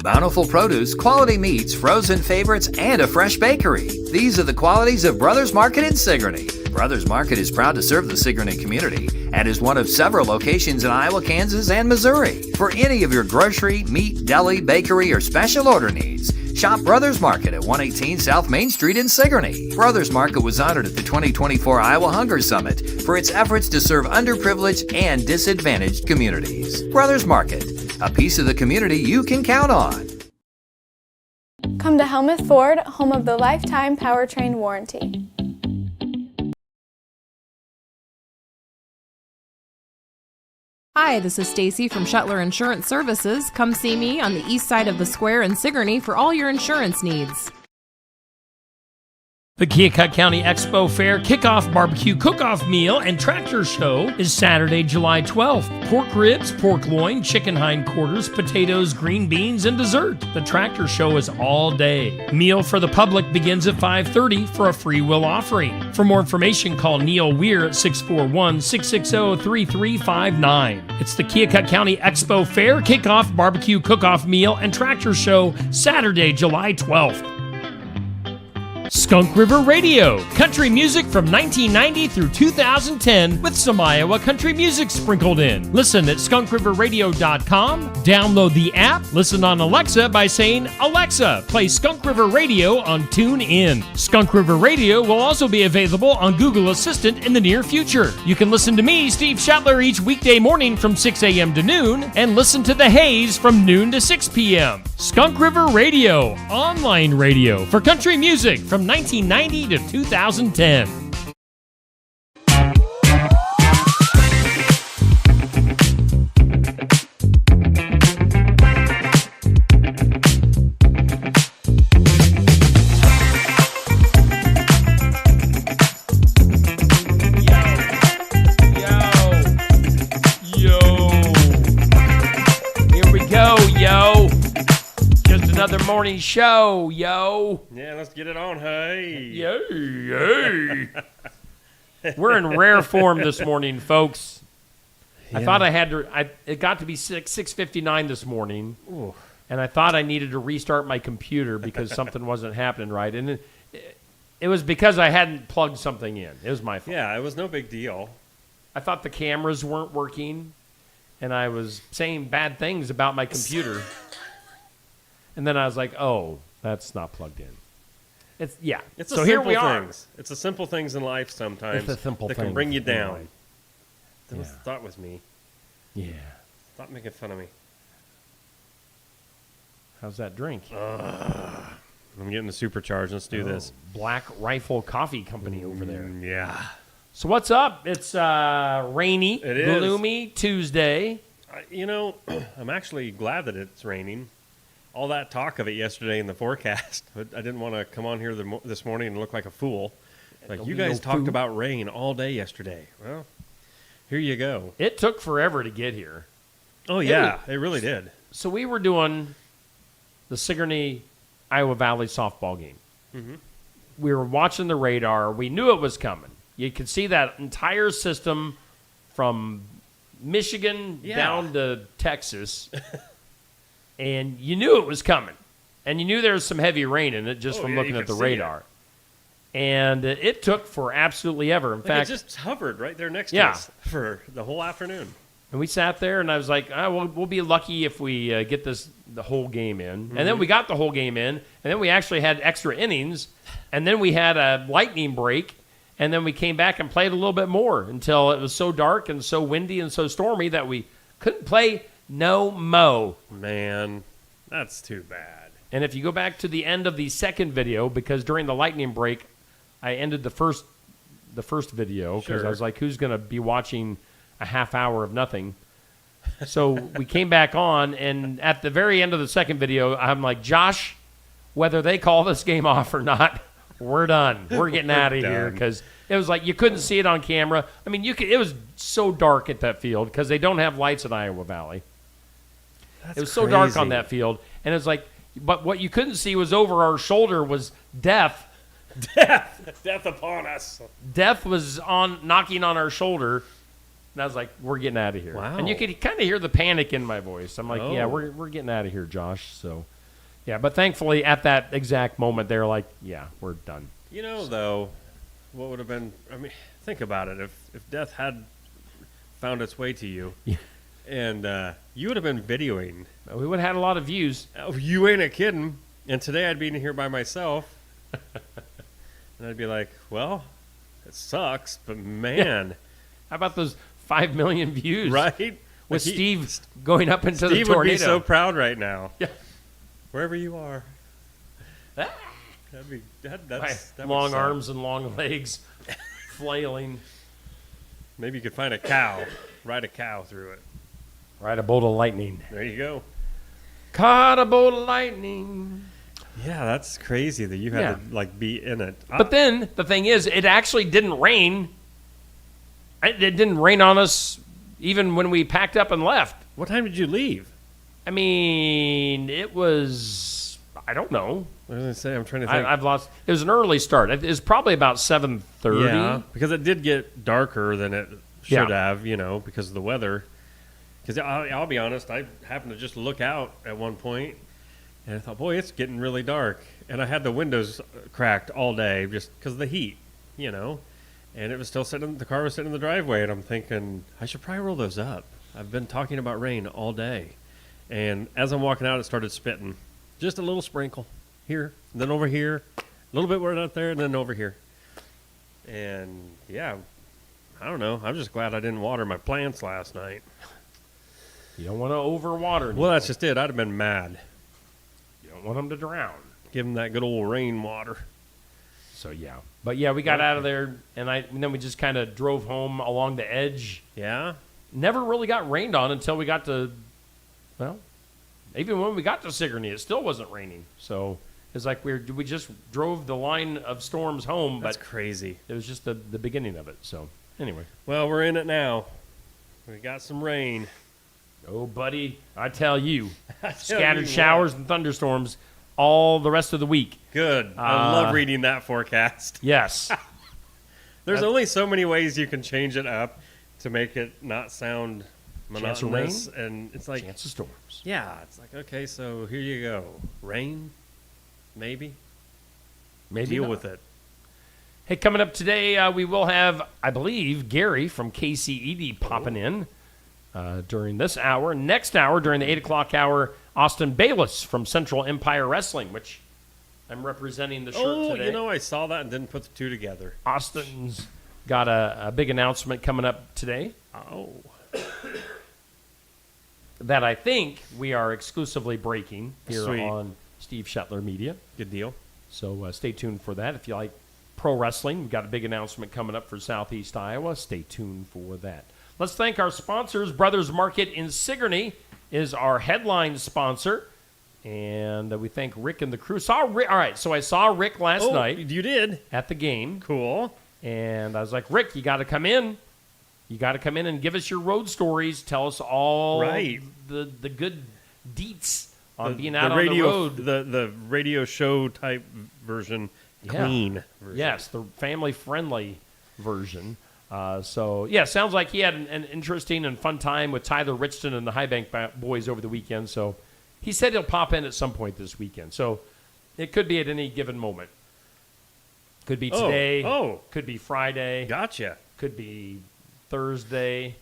Bountiful produce, quality meats, frozen favorites, and a fresh bakery. These are the qualities of Brothers Market in Sigourney. Brothers Market is proud to serve the Sigourney community and is one of several locations in Iowa, Kansas, and Missouri. For any of your grocery, meat, deli, bakery, or special order needs, shop Brothers Market at 118 South Main Street in Sigourney. Brothers Market was honored at the 2024 Iowa Hunger Summit for its efforts to serve underprivileged and disadvantaged communities. Brothers Market, a piece of the community you can count on. Come to Helmuth Ford, home of the lifetime powertrain warranty. Hi, this is Stacy from Shuttler Insurance Services. Come see me on the east side of the square in Sigourney for all your insurance needs. The Keokuk County Expo Fair Kickoff Barbecue Cook-Off Meal and Tractor Show is Saturday, July 12th. Pork ribs, pork loin, chicken hindquarters, potatoes, green beans, and dessert. The Tractor Show is all day. Meal for the public begins at 5:30 for a free will offering. For more information, call Neil Weir at 641-660-3359. It's the Keokuk County Expo Fair Kickoff Barbecue Cook-Off Meal and Tractor Show, Saturday, July 12th. Skunk River Radio, country music from 1990 through 2010 with some Iowa country music sprinkled in. Listen at skunkriverradio.com, download the app, listen on Alexa by saying, Alexa, play Skunk River Radio on TuneIn. Skunk River Radio will also be available on Google Assistant in the near future. You can listen to me, Steve Shuttler, each weekday morning from 6 a.m. to noon and listen to The Haze from noon to 6 p.m. Skunk River Radio, online radio for country music from 1990 to 2010. Yo. Here we go, yo. Just another morning show, yo. Yeah, let's get it on, hey. Yay. We're in rare form this morning, folks. Yeah. I thought I had to, it got to be 6:59 this morning, and I thought I needed to restart my computer because something wasn't happening right. And it was because I hadn't plugged something in. It was my fault. Yeah, it was no big deal. I thought the cameras weren't working, and I was saying bad things about my computer. And then I was like, oh, that's not plugged in. It's so here we are. It's the simple things in life sometimes that can bring you down. Yeah. That was me. Yeah. Stop making fun of me. How's that drink? I'm getting the supercharged. Let's do this. Black Rifle Coffee Company over there. Yeah. So what's up? It's rainy, gloomy Tuesday. I'm actually glad that it's raining. All that talk of it yesterday in the forecast, but I didn't want to come on here this morning and look like a fool. Like, you guys talked about rain all day yesterday. Well, here you go. It took forever to get here. Oh, yeah, it really did. So we were doing the Sigourney Iowa Valley softball game. Mm-hmm. We were watching the radar. We knew it was coming. You could see that entire system from Michigan down to Texas. And you knew it was coming. And you knew there was some heavy rain in it just from looking at the radar. And it took for absolutely ever. In fact, it just hovered right there next to us for the whole afternoon. And we sat there, and I was like, we'll be lucky if we get the whole game in. Mm-hmm. And then we got the whole game in. And then we actually had extra innings. And then we had a lightning break. And then we came back and played a little bit more until it was so dark and so windy and so stormy that we couldn't play no mo. Man, that's too bad. And if you go back to the end of the second video, because during the lightning break, I ended the first video because I was like, who's going to be watching a half hour of nothing? So we came back on, and at the very end of the second video, I'm like, Josh, whether they call this game off or not, we're done. We're getting out of here because it was like you couldn't see it on camera. I mean, it was so dark at that field because they don't have lights at Iowa Valley. It was so dark on that field, and it was like, but what you couldn't see was over our shoulder was death. Death upon us. Death was knocking on our shoulder, and I was like, we're getting out of here. Wow. And you could kind of hear the panic in my voice. I'm like, yeah, we're getting out of here, Josh. So Yeah, but thankfully at that exact moment, they're like, yeah, we're done. You know, though, what would have been, I mean, think about it. If death had found its way to you, Yeah. and you would have been videoing. We would have had a lot of views. Oh, you ain't a kidding. And today I'd be in here by myself. And I'd be like, well, it sucks, but man. How about those 5 million views? Right? With Steve going up into the Steve tornado. would be so proud right now. Yeah. Wherever you are. Ah. That'd be, that would Long suck. arms and long legs flailing. Maybe you could find a cow. Ride a cow through it. Ride a bolt of lightning. There you go. Caught a bolt of lightning. Yeah, that's crazy that you had to like be in it. But then the thing is, it actually didn't rain. It didn't rain on us even when we packed up and left. What time did you leave? I mean, it was, I don't know. What was I say? I'm trying to think. I've lost. It was an early start. It was probably about 7:30. Yeah, because it did get darker than it should Yeah. have, because of the weather. Because I'll be honest, I happened to just look out at one point, and I thought, boy, it's getting really dark. And I had the windows cracked all day just because of the heat, And it was still sitting. The car was sitting in the driveway, and I'm thinking I should probably roll those up. I've been talking about rain all day, and as I'm walking out, it started spitting, just a little sprinkle here, and then over here, a little bit right out there, and then over here. And yeah, I don't know. I'm just glad I didn't water my plants last night. You don't want to overwater. Well, that's just it. I'd have been mad. You don't want them to drown. Give them that good old rain water. So yeah, but yeah, we got out of there, and then we just kind of drove home along the edge. Yeah. Never really got rained on until we got to, well, even when we got to Sigourney, it still wasn't raining. So it's like we just drove the line of storms home, That's but crazy. it was just the beginning of it. So anyway, Well, we're in it now. We got some rain. oh buddy, I tell you, tell scattered you showers and thunderstorms all the rest of the week. Good. I love reading that forecast. Yes. There's only so many ways you can change it up to make it not sound Chance of monotonous. rain? And it's like, Chance of storms. yeah, it's like, okay, so here you go. Rain? Maybe? Maybe Deal not. with it. Hey, coming up today, we will have, I believe, Gary from KCED popping in during this hour. Next hour, during the 8 o'clock hour, Austin Bayless from Central Empire Wrestling, which I'm representing the shirt today. I saw that and didn't put the two together. Austin's got a big announcement coming up today Oh. that I think we are exclusively breaking here Sweet. on Steve Shetler Media. Good deal. So stay tuned for that. If you like pro wrestling, we've got a big announcement coming up for Southeast Iowa. Stay tuned for that. Let's thank our sponsors. Brothers Market in Sigourney is our headline sponsor. And we thank Rick and the crew. All right, so I saw Rick last night You did? at the game. Cool. And I was like, Rick, you got to come in. You got to come in and give us your road stories. Tell us all Right. the good deets on being the out radio, on the road. The radio show type version, Yeah. clean version. Yes, the family-friendly version. Sounds like he had an interesting and fun time with Tyler Richton and the High Bank boys over the weekend. So he said he'll pop in at some point this weekend. So it could be at any given moment. Could be today. Oh. Could be Friday. Gotcha. Could be Thursday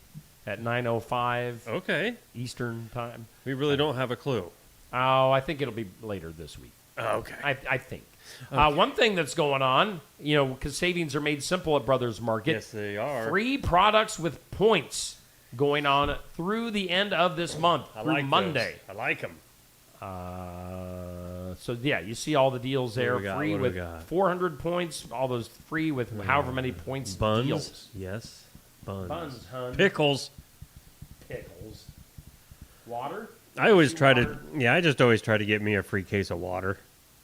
at 9:05 Okay. Eastern time. We really don't have a clue. Oh, I think it'll be later this week. Okay. I think. One thing that's going on, because savings are made simple at Brothers Market. Yes, they are. Free products with points going on through the end of this month, I through like Monday. those. I like them. You see all the deals there. What do we got? Free What do with we got? 400 points, all those free with however many points Buns. deals. Yes. Buns. Buns, hun. Pickles. Pickles. Water? I always try Water. I just always try to get me a free case of water.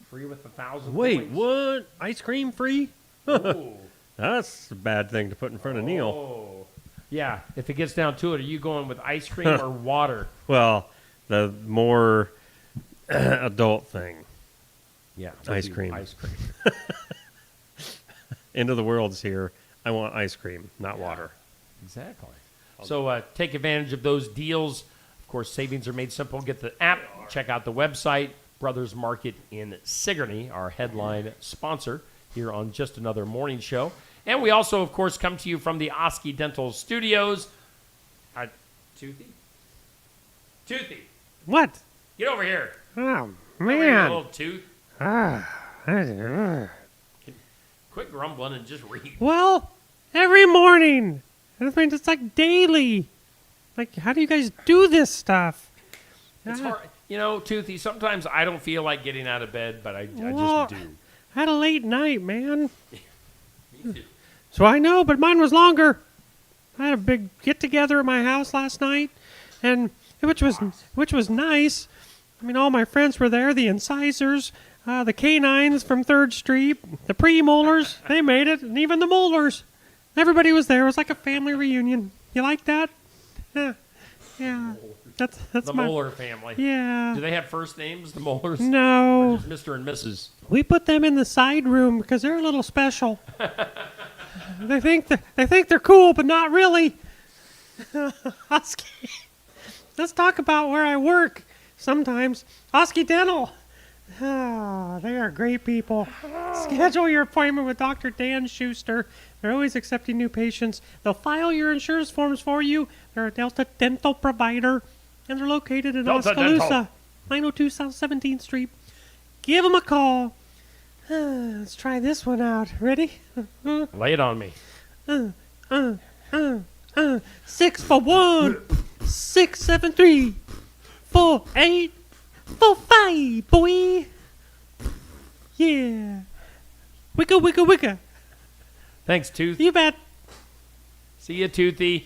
Free with 1,000 Wait, points. what? Ice cream free? Ooh. That's a bad thing to put in front of Neil. Oh. Yeah, if it gets down to it, are you going with ice cream or water? Well, the more adult thing. Yeah. Ice cream. Ice cream. End of the world's here. I want ice cream, not water. Exactly. So take advantage of those deals. Of course, savings are made simple. Get the app, check out the website, Brothers Market in Sigourney, our headline sponsor here on Just Another Morning Show. And we also, of course, come to you from the Osky Dental Studios. Toothy. What? Get over here. Oh, Over here, man. little tooth. Ah. Quit grumbling and just read. Well, every morning. I mean, it's like daily. Like, how do you guys do this stuff? It's hard. You know, Toothy, sometimes I don't feel like getting out of bed, but I Well, just do. I had a late night, man. Me too. So I know, but mine was longer. I had a big get-together at my house last night, and which was nice. I mean, all my friends were there, the incisors, the canines from 3rd Street, the premolars, they made it, and even the molars. Everybody was there. It was like a family reunion. You like that? Yeah. That's The my Molar family. Yeah. Do they have first names, the Molars? No. Or just Mr. and Mrs.? We put them in the side room because they're a little special. They think they're cool, but not really. Osky. Let's talk about where I work. Sometimes Osky Dental. Oh, they are great people. Schedule your appointment with Dr. Dan Schuster. They're always accepting new patients. They'll file your insurance forms for you. They're a Delta Dental provider, and they're located in Delta Oskaloosa, Dental. 902 South 17th Street. Give them a call. Let's try this one out. Ready? Lay it on me. 641 673 4845, boy. Yeah. Wicka, wicka, wicka. Thanks, Tooth. You bet. See you, Toothy.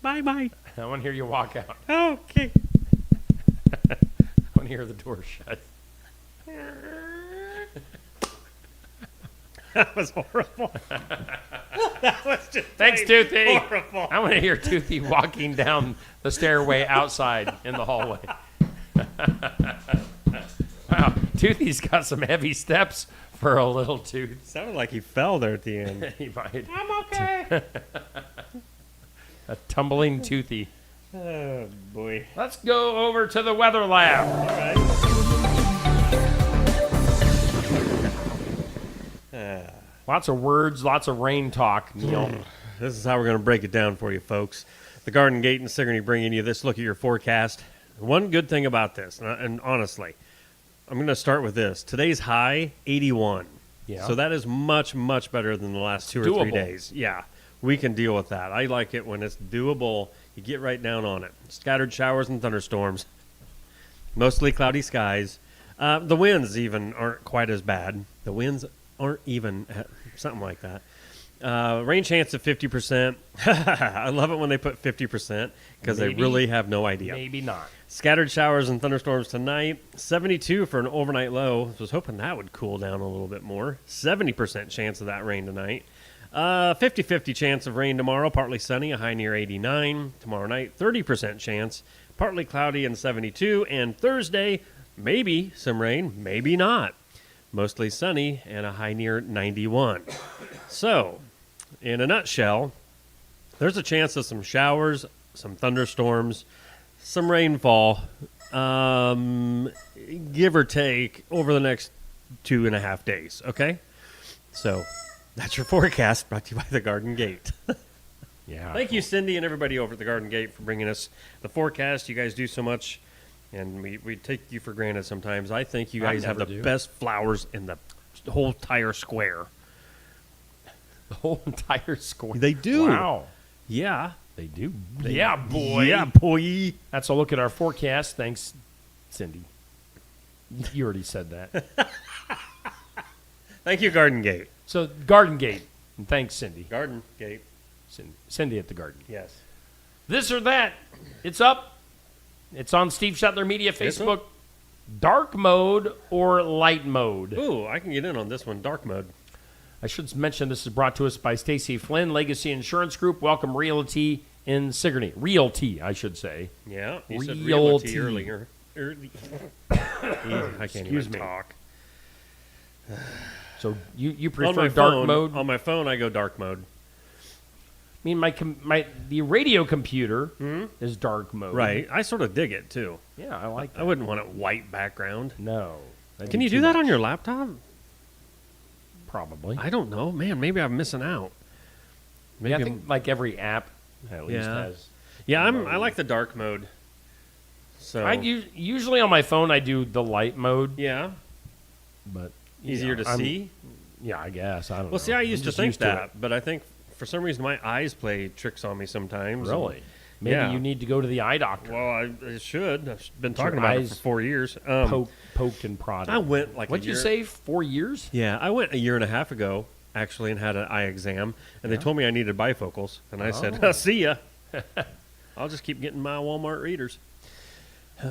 Bye bye. I want to hear you walk out. Okay. I want to hear the door shut. That was horrible. That was just Thanks, Toothy. horrible. I want to hear Toothy walking down the stairway outside in the hallway. Wow, Toothy's got some heavy steps for a little tooth. Sounded like he fell there at the end. He might. I'm okay. A tumbling Toothy. Oh, boy. Let's go over to the weather lab. All right. Lots of words, lots of rain talk, Neil. This is how we're going to break it down for you, folks. The Garden Gate and Sigourney bringing you this look at your forecast. One good thing about this, and honestly, I'm going to start with this. Today's high, 81. Yeah. So that is much, much better than the last 2 or 3 Doable. days. Yeah, we can deal with that. I like it when it's doable. You get right down on it. Scattered showers and thunderstorms. Mostly cloudy skies. The winds even aren't quite as bad. The winds aren't even something like that. Rain chance of 50%. I love it when they put 50% because they Maybe. really have no idea. Maybe not. Scattered showers and thunderstorms tonight. 72 for an overnight low. I was hoping that would cool down a little bit more. 70% chance of that rain tonight. 50-50 chance of rain tomorrow. Partly sunny, a high near 89. Tomorrow night, 30% chance. Partly cloudy and 72. And Thursday, maybe some rain, maybe not. Mostly sunny and a high near 91. So, in a nutshell, there's a chance of some showers, some thunderstorms, some rainfall, give or take, over the next 2.5 days, okay? So, that's your forecast brought to you by the Garden Gate. Yeah. Thank you, Cindy, and everybody over at the Garden Gate for bringing us the forecast. You guys do so much, and we take you for granted sometimes. I think you guys have the never do. best flowers in the whole entire square. The whole entire square. They do. Wow. Yeah. They do. Yeah, boy. Yeah, boy. That's a look at our forecast. Thanks, Cindy. You already said that. Thank you, Garden Gate. So, Garden Gate. And thanks, Cindy. Garden Gate. Cindy at the Garden. Yes. This or that. It's up. It's on Steve Shetler Media This Facebook. Dark mode or light mode? Ooh, I can get in on this one. Dark mode. I should mention this is brought to us by Stacy Flynn, Legacy Insurance Group. Welcome Realty in Sigourney. Realty, I should say. Yeah, you said Realty. realty earlier. I can't Excuse even me. talk. So you On prefer my dark phone, mode? On my phone, I go dark mode. I mean, the radio computer is dark mode. Right. I sort of dig it, too. Yeah, I like that. I wouldn't want it white background. No. Can you do that on your laptop? Probably. I don't know. Man, maybe I'm missing out. Maybe Yeah, I think like every app at least Yeah. has. Yeah, I like the dark mode. So Usually on my phone I do the light mode, yeah, but easier to I'm- see. Yeah, I guess. I don't know. Well, see, I I'm used to just think used to that, but I think for some reason my eyes play tricks on me sometimes. it. Really? Maybe Yeah. you need to go to the eye doctor. Well, I should. I've been Your talking about it eyes for 4 years. Poked and prodded. I went like What'd a you year- say? 4 years? Yeah, I went a year and a half ago actually and had an eye exam, and they told me I needed bifocals, and I said, "See ya." I'll just keep getting my Walmart readers.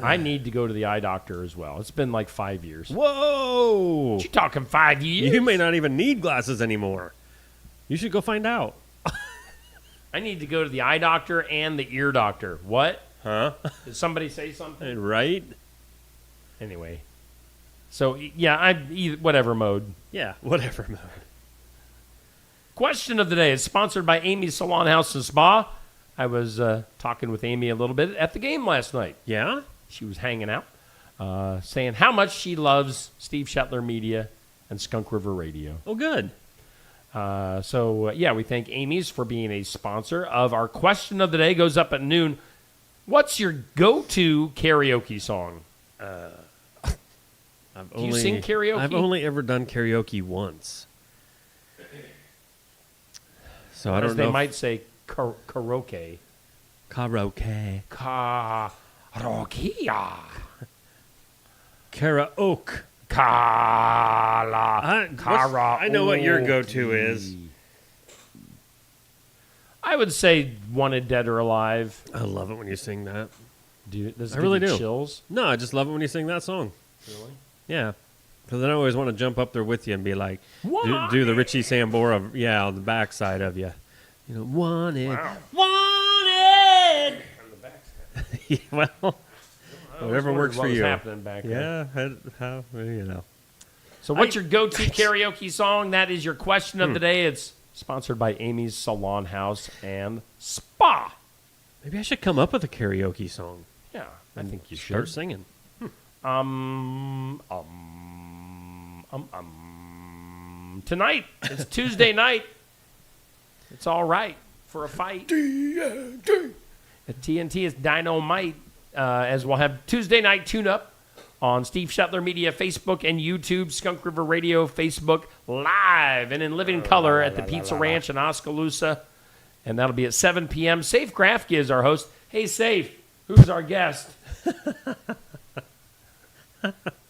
I need to go to the eye doctor as well. It's been like 5 years. Whoa! You talking 5 years? You may not even need glasses anymore. You should go find out. I need to go to the eye doctor and the ear doctor. What? Huh? Did somebody say something? Right? Anyway. So, yeah, whatever mode. Yeah, whatever mode. Question of the day is sponsored by Amy's Salon House and Spa. I was talking with Amy a little bit at the game last night. Yeah? She was hanging out, saying how much she loves Steve Shetler Media and Skunk River Radio. Oh, good. Yeah, we thank Amy's for being a sponsor of our question of the day. Goes up at noon. What's your go-to karaoke song? Do you sing karaoke? I've only ever done karaoke once. So I As don't they know. might say karaoke. Karaoke. Karaoke. Karaoke. I I know what your go-to is. I would say Wanted Dead or Alive. I love it when you sing that. Does it I really give you do. chills? No, I just love it when you sing that song. Really? Yeah. Because I always want to jump up there with you and be like, What? do the Richie Sambora, on the backside of you. You know, wanted. Wow. Wanted! Yeah, well, whatever works what for was you. happening back there. Yeah, how, you know. So what's your go-to karaoke song? That is your question of the day. It's sponsored by Amy's Salon House and Spa. Maybe I should come up with a karaoke song. Yeah, I think you Start should. singing. Tonight, it's Tuesday night. It's all right for a fight. TNT. At TNT is Dynamite, as we'll have Tuesday night tune-up on Steve Shetler Media Facebook and YouTube, Skunk River Radio Facebook Live, and in living color at the Pizza Ranch in Oskaloosa. And that'll be at 7 p.m. Safe Grafke is our host. Hey, Safe, who's our guest?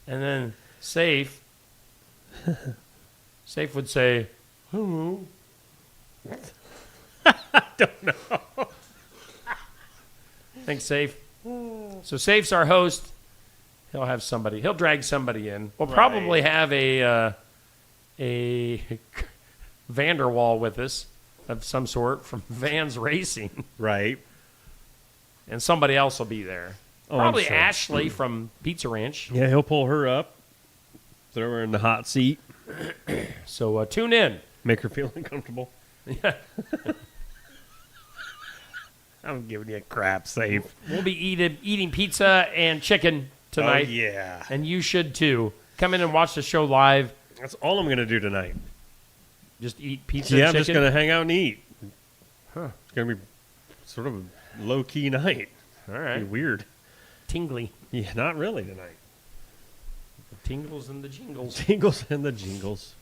And then Safe would say, hello. I don't know. Thanks, Safe. So Safe's our host. He'll have somebody. He'll drag somebody in. We'll probably have a Vanderwall with us of some sort from Vans Racing, Right. and somebody else will be there. Oh, I'm Probably sure. Ashley from Pizza Ranch. Yeah, he'll pull her up, throw her in the hot seat, So tune in. make her feel uncomfortable. I'm giving you a crap, Safe. We'll be eating pizza and chicken tonight, Oh, yeah. and you should too. Come in and watch the show live. That's all I'm going to do tonight. Just eat pizza Yeah, and I'm chicken. just going to hang out and eat. Huh. It's going to be sort of a low-key night. All Be right. weird. Tingly. Yeah, not really tonight. The tingles and the jingles. Tingles and the jingles.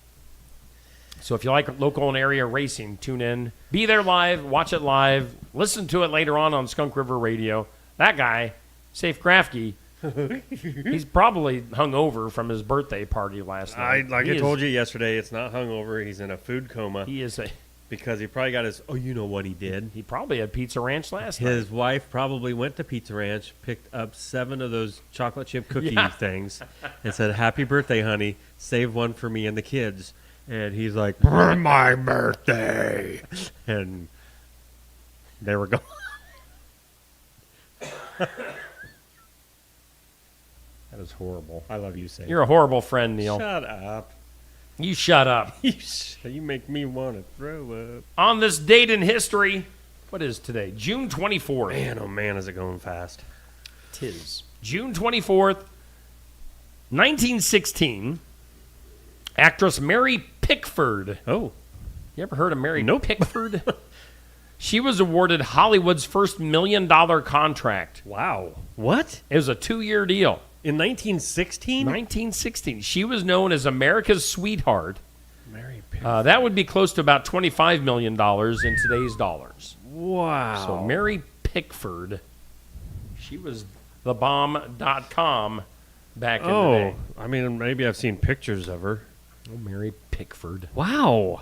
So if you like local and area racing, tune in. Be there live, watch it live, listen to it later on Skunk River Radio. That guy, Safe Grafke, he's probably hungover from his birthday party last night. I told you yesterday, it's not hungover. He's in a food coma He is because he probably got his, you know what he did. he probably had Pizza Ranch last night. His wife probably went to Pizza Ranch, picked up 7 of those chocolate chip cookie Yeah. things, and said, "Happy birthday, honey. Save one for me and the kids." And he's like, "My birthday." And there we go. That is horrible. I love you, Sam. You're a horrible friend, Neil. Shut up. You shut up. You make me want to throw up. On this date in history, what is today? June 24th. Man, oh man, is it going fast. Tis. June 24th, 1916, actress Mary Pickford. Oh. You ever heard of Mary Nope. Pickford? She was awarded Hollywood's first $1 million contract. Wow. What? It was a 2-year deal. In 1916? 1916. She was known as America's sweetheart. Mary Pickford. That would be close to about $25 million in today's dollars. Wow. So Mary Pickford, she was thebomb.com back in the day. I mean, maybe I've seen pictures of her. Oh, Mary Pickford. Wow.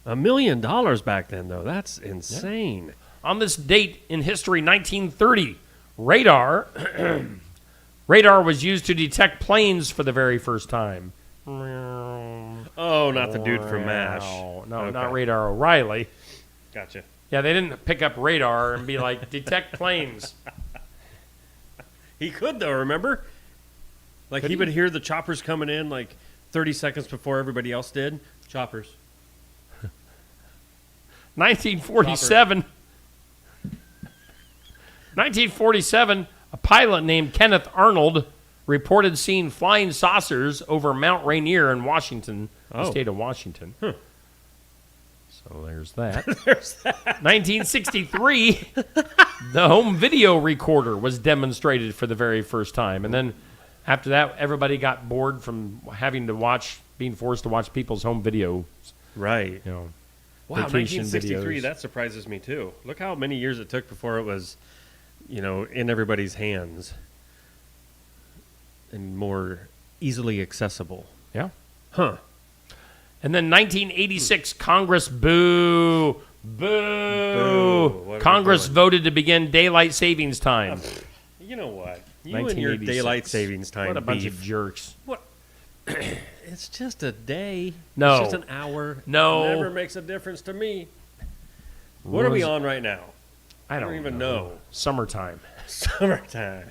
$1 million back then, though. That's insane. On this date in history, 1930, radar radar was used to detect planes for the very first time. Oh, not the dude from MASH. No, Okay. not Radar O'Reilly. Gotcha. Yeah, they didn't pick up radar and be like, detect planes. He could, though, remember? Like, Could he he? would hear the choppers coming in, like, 30 seconds before everybody else did. Choppers. 1947. 1947, a pilot named Kenneth Arnold reported seeing flying saucers over Mount Rainier in Washington, the Oh. state of Washington. So there's that. There's that. 1963, the home video recorder was demonstrated for the very first time. And then after that, everybody got bored from having to watch, being forced to watch people's home video, Right. you know. Wow, vacation 1963, videos. that surprises me, too. Look how many years it took before it was, in everybody's hands and more easily accessible. Yeah. Huh. And then 1986, Congress, boo. What are we Congress doing? voted to begin daylight savings time. You know what? You and your 1986. daylight savings time What a bunch beef. of jerks. What? It's just a day. No. It's just an hour. No. Never makes a difference to me. What are we on right now? I don't even know. Summertime. Summertime.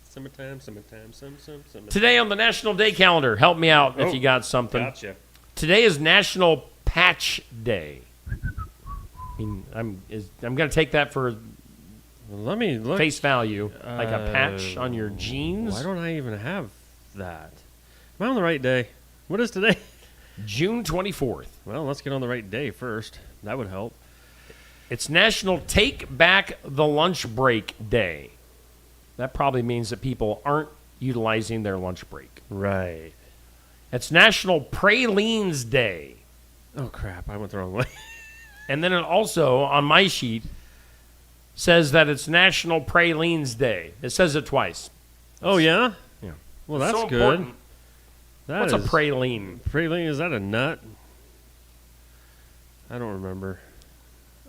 Summertime. Summertime. Today on the National Day calendar, help me out if Oh, you got something. Gotcha. Today is National Patch Day. I mean, I'm going to take that for Let me look. face value, like a patch on your jeans. Why don't I even have that? Am I on the right day? What is today? June 24th. Well, let's get on the right day first. That would help. It's National Take Back the Lunch Break Day. That probably means that people aren't utilizing their lunch break. Right. It's National Pralines Day. Oh, crap. I went the wrong way. And then it also, on my sheet, says that it's National Pralines Day. It says it twice. Oh, yeah? Yeah. Well, that's So good. important. That What's is- a praline? Praline, is that a nut? I don't remember.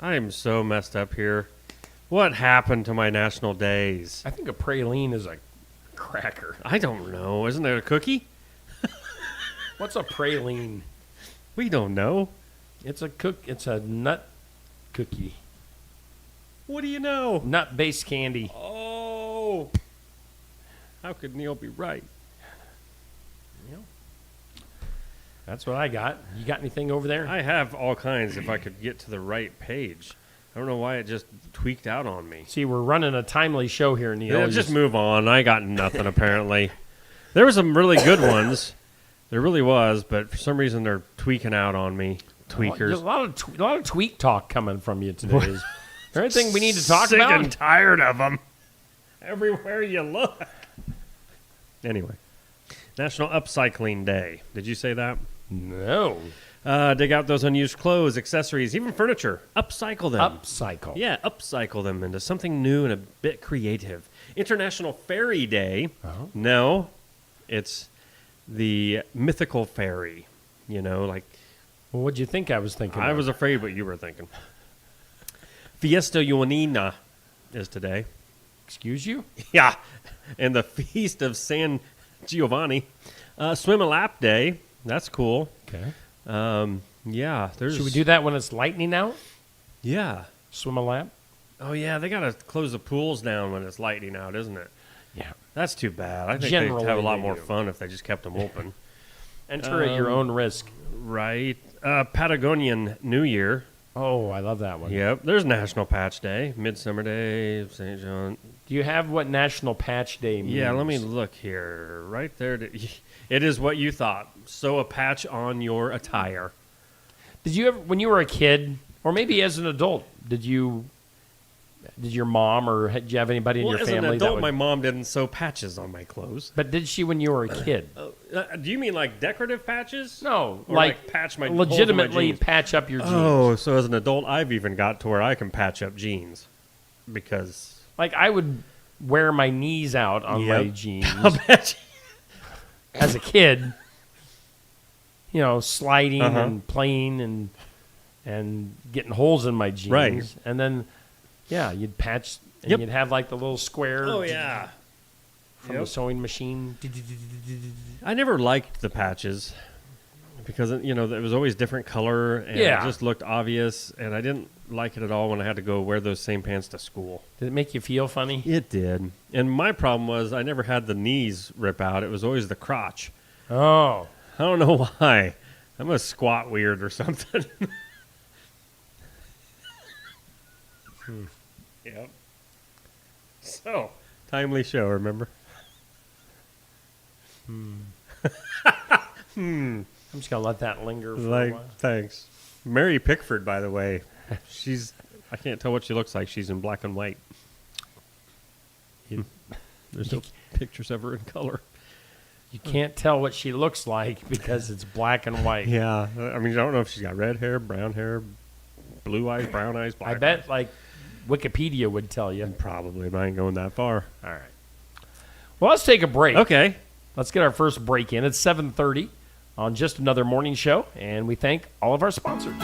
I am so messed up here. What happened to my national days? I think a praline is a cracker. I don't know. Isn't it a cookie? What's a praline? We don't know. It's a nut cookie. What do you know? Nut-based candy. Oh. How could Neil be right? That's what I got. You got anything over there? I have all kinds if I could get to the right page. I don't know why it just tweaked out on me. See, we're running a timely show here, Neil. Yeah, just move on. I got nothing, apparently. There were some really good ones. There really was, but for some reason they're tweaking out on me. Tweakers. A lot of tweak talk coming from you today. Is there anything we need to talk Sick about? and tired of them. Everywhere you look. Anyway. National Upcycling Day. Did you say that? No. Dig out those unused clothes, accessories, even furniture. Upcycle them. Upcycle. Yeah, upcycle them into something new and a bit creative. International Fairy Day. Uh-huh. No, it's the mythical fairy. Like Well, what'd you think I was thinking? I of? was afraid what you were thinking. Fiesta Ioannina is today. Excuse you? Yeah, and the Feast of San Giovanni. Swim a lap day. That's cool. Okay. Yeah, there's. Should we do that when it's lightning out? Yeah. Swim a lap? Oh yeah, they gotta close the pools down when it's lightning out, isn't it? Yeah. That's too bad. I think Generally, they'd have a lot they more do. fun if they just kept them open. Enter at your own risk. Right. Patagonian New Year. Oh, I love that one. Yep. There's National Patch Day, Midsummer Day, St. John. Do you have what National Patch Day means? Yeah, let me look here. Right there. It is what you thought. Sew a patch on your attire. Did you ever, when you were a kid, or maybe as an adult, did your mom or did you have anybody in your family? As an that adult, would, my mom didn't sew patches on my clothes. But did she when you were a kid? Do you mean like decorative patches? No, Or like patch my legitimately jeans? patch up your jeans. Oh, so as an adult, I've even got to where I can patch up jeans because Like I would wear my knees out on my Yep. jeans I'll bet you. as a kid. Sliding and playing and getting holes in my jeans. Right. And then, you'd patch and Yep. you'd have like the little square Oh yeah. from the sewing machine. I never liked the patches because it was always different color and Yeah. it just looked obvious, and I didn't like it at all when I had to go wear those same pants to school. Did it make you feel funny? It did, and my problem was I never had the knees rip out. It was always the crotch. Oh. I don't know why. I must squat weird or something. Yep. So, timely show, remember? I'm just going to let that linger for a while. Thanks. Mary Pickford, by the way. I can't tell what she looks like. She's in black and white. There's no pictures of her in color. You can't tell what she looks like because it's black and white. Yeah. I mean, I don't know if she's got red hair, brown hair, blue eyes, brown eyes, black I bet, like, Wikipedia would tell you. Probably, but I ain't going that far. All right. Well, let's take a break. Okay. Let's get our first break in. It's 7:30 on Just Another Morning Show, and we thank all of our sponsors.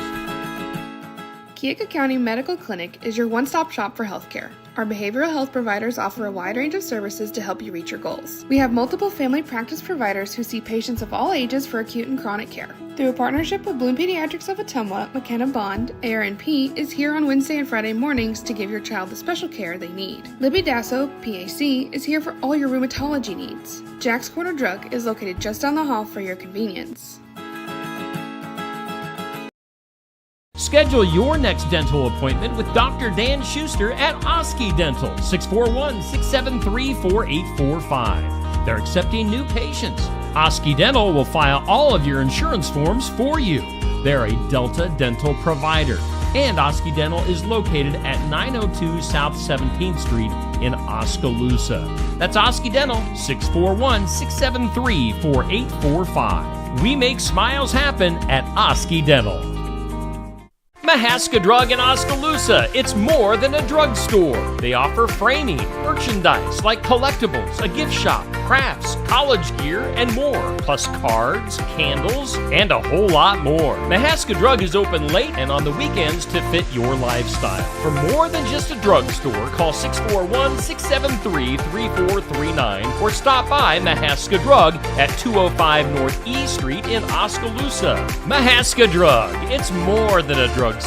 Keokuk County Medical Clinic is your one-stop shop for healthcare. Our behavioral health providers offer a wide range of services to help you reach your goals. We have multiple family practice providers who see patients of all ages for acute and chronic care. Through a partnership with Bloom Pediatrics of Ottumwa, McKenna Bond, ARNP, is here on Wednesday and Friday mornings to give your child the special care they need. Libby Dasso, PAC, is here for all your rheumatology needs. Jack's Corner Drug is located just down the hall for your convenience. Schedule your next dental appointment with Dr. Dan Schuster at Osky Dental, 641-673-4845. They're accepting new patients. Osky Dental will file all of your insurance forms for you. They're a Delta dental provider. And Osky Dental is located at 902 South 17th Street in Oskaloosa. That's Osky Dental, 641-673-4845. We make smiles happen at Osky Dental. Mahaska Drug in Oskaloosa. It's more than a drugstore. They offer framing, merchandise like collectibles, a gift shop, crafts, college gear, and more, plus cards, candles, and a whole lot more. Mahaska Drug is open late and on the weekends to fit your lifestyle. For more than just a drugstore, call 641-673-3439 or stop by Mahaska Drug at 205 North E Street in Oskaloosa. Mahaska Drug. It's more than a drugstore.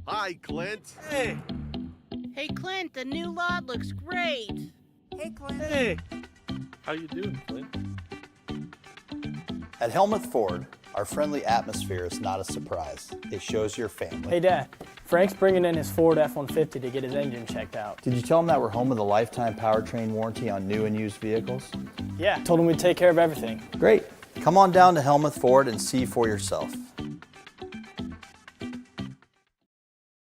Hi, Clint. Hey, Clint, the new lot looks great. Hey, Clint. Hey. How you doing, Clint? At Helmuth Ford, our friendly atmosphere is not a surprise. It shows your family. Hey, Dad. Frank's bringing in his Ford F-150 to get his engine checked out. Did you tell him that we're home with a lifetime powertrain warranty on new and used vehicles? Yeah, told him we'd take care of everything. Great. Come on down to Helmuth Ford and see for yourself.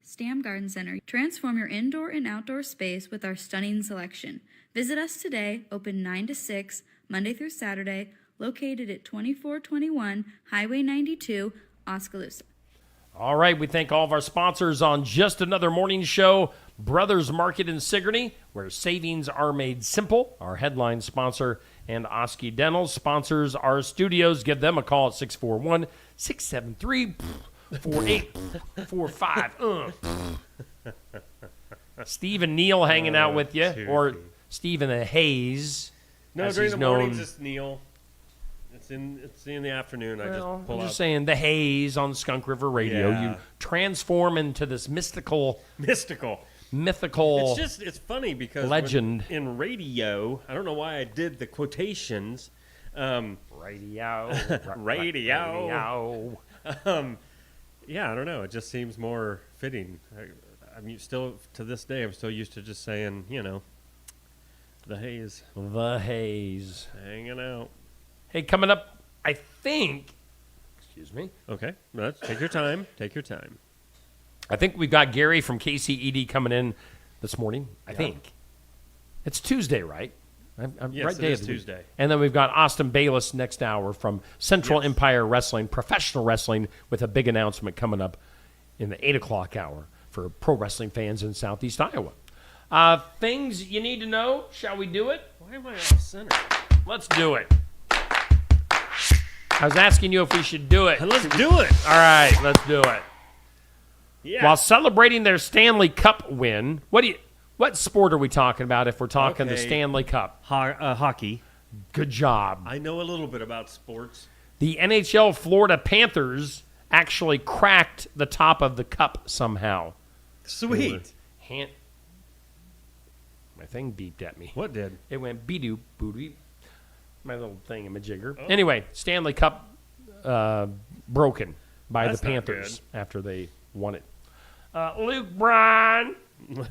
Stam Garden Center. Transform your indoor and outdoor space with our stunning selection. Visit us today, open 9 to 6, Monday through Saturday, located at 2421 Highway 92, Oskaloosa. All right, we thank all of our sponsors on Just Another Morning Show. Brothers Market in Sigourney, where savings are made simple, our headline sponsor, and Osky Dental sponsors our studios. Give them a call at 641-673-4845. Steve and Neil hanging out with you, or Steve and the Hayes. No, as during he's the known. mornings it's Neil. It's in the afternoon. I just pull I'm out. just saying, the Hayes on Skunk River Radio. Yeah. You transform into this mythical. It's funny because legend in radio. I don't know why I did the quotations. Radio. Yeah, I don't know. It just seems more fitting. I'm still, to this day, I'm still used to just saying, the haze. The haze. Hanging out. Hey, coming up, I think, excuse me. Okay, take your time. Take your time. I think we've got Gary from KCED coming in this morning. I think. It's Tuesday, right? Yes, right it day is of the Tuesday. week. And then we've got Austin Bayless next hour from Central Empire Wrestling, professional wrestling, with a big announcement coming up in the 8 o'clock hour for pro wrestling fans in Southeast Iowa. Things you need to know. Shall we do it? Why am I off center? Let's do it. I was asking you if we should do it. Let's do it. All right, let's do it. Yeah. While celebrating their Stanley Cup win, what sport are we talking about if we're talking the Stanley Cup? Hockey. Good job. I know a little bit about sports. The NHL Florida Panthers actually cracked the top of the cup somehow. Sweet. My thing beeped at me. What did? It went be-doo, booty. My little thingamajigger. Oh. Anyway, Stanley Cup broken by the Panthers after they won it. Luke Bryan.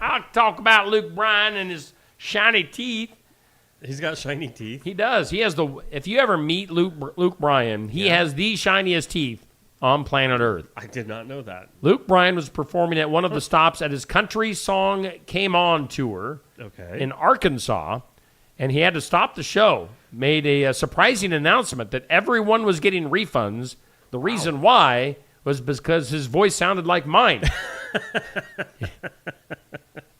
I'll talk about Luke Bryan and his shiny teeth. He's got shiny teeth. He does. He has if you ever meet Luke Bryan, he has the shiniest teeth on planet Earth. I did not know that. Luke Bryan was performing at one of the stops at his Country Song Came On tour in Arkansas, and he had to stop the show, made a surprising announcement that everyone was getting refunds. The reason why was because his voice sounded like mine.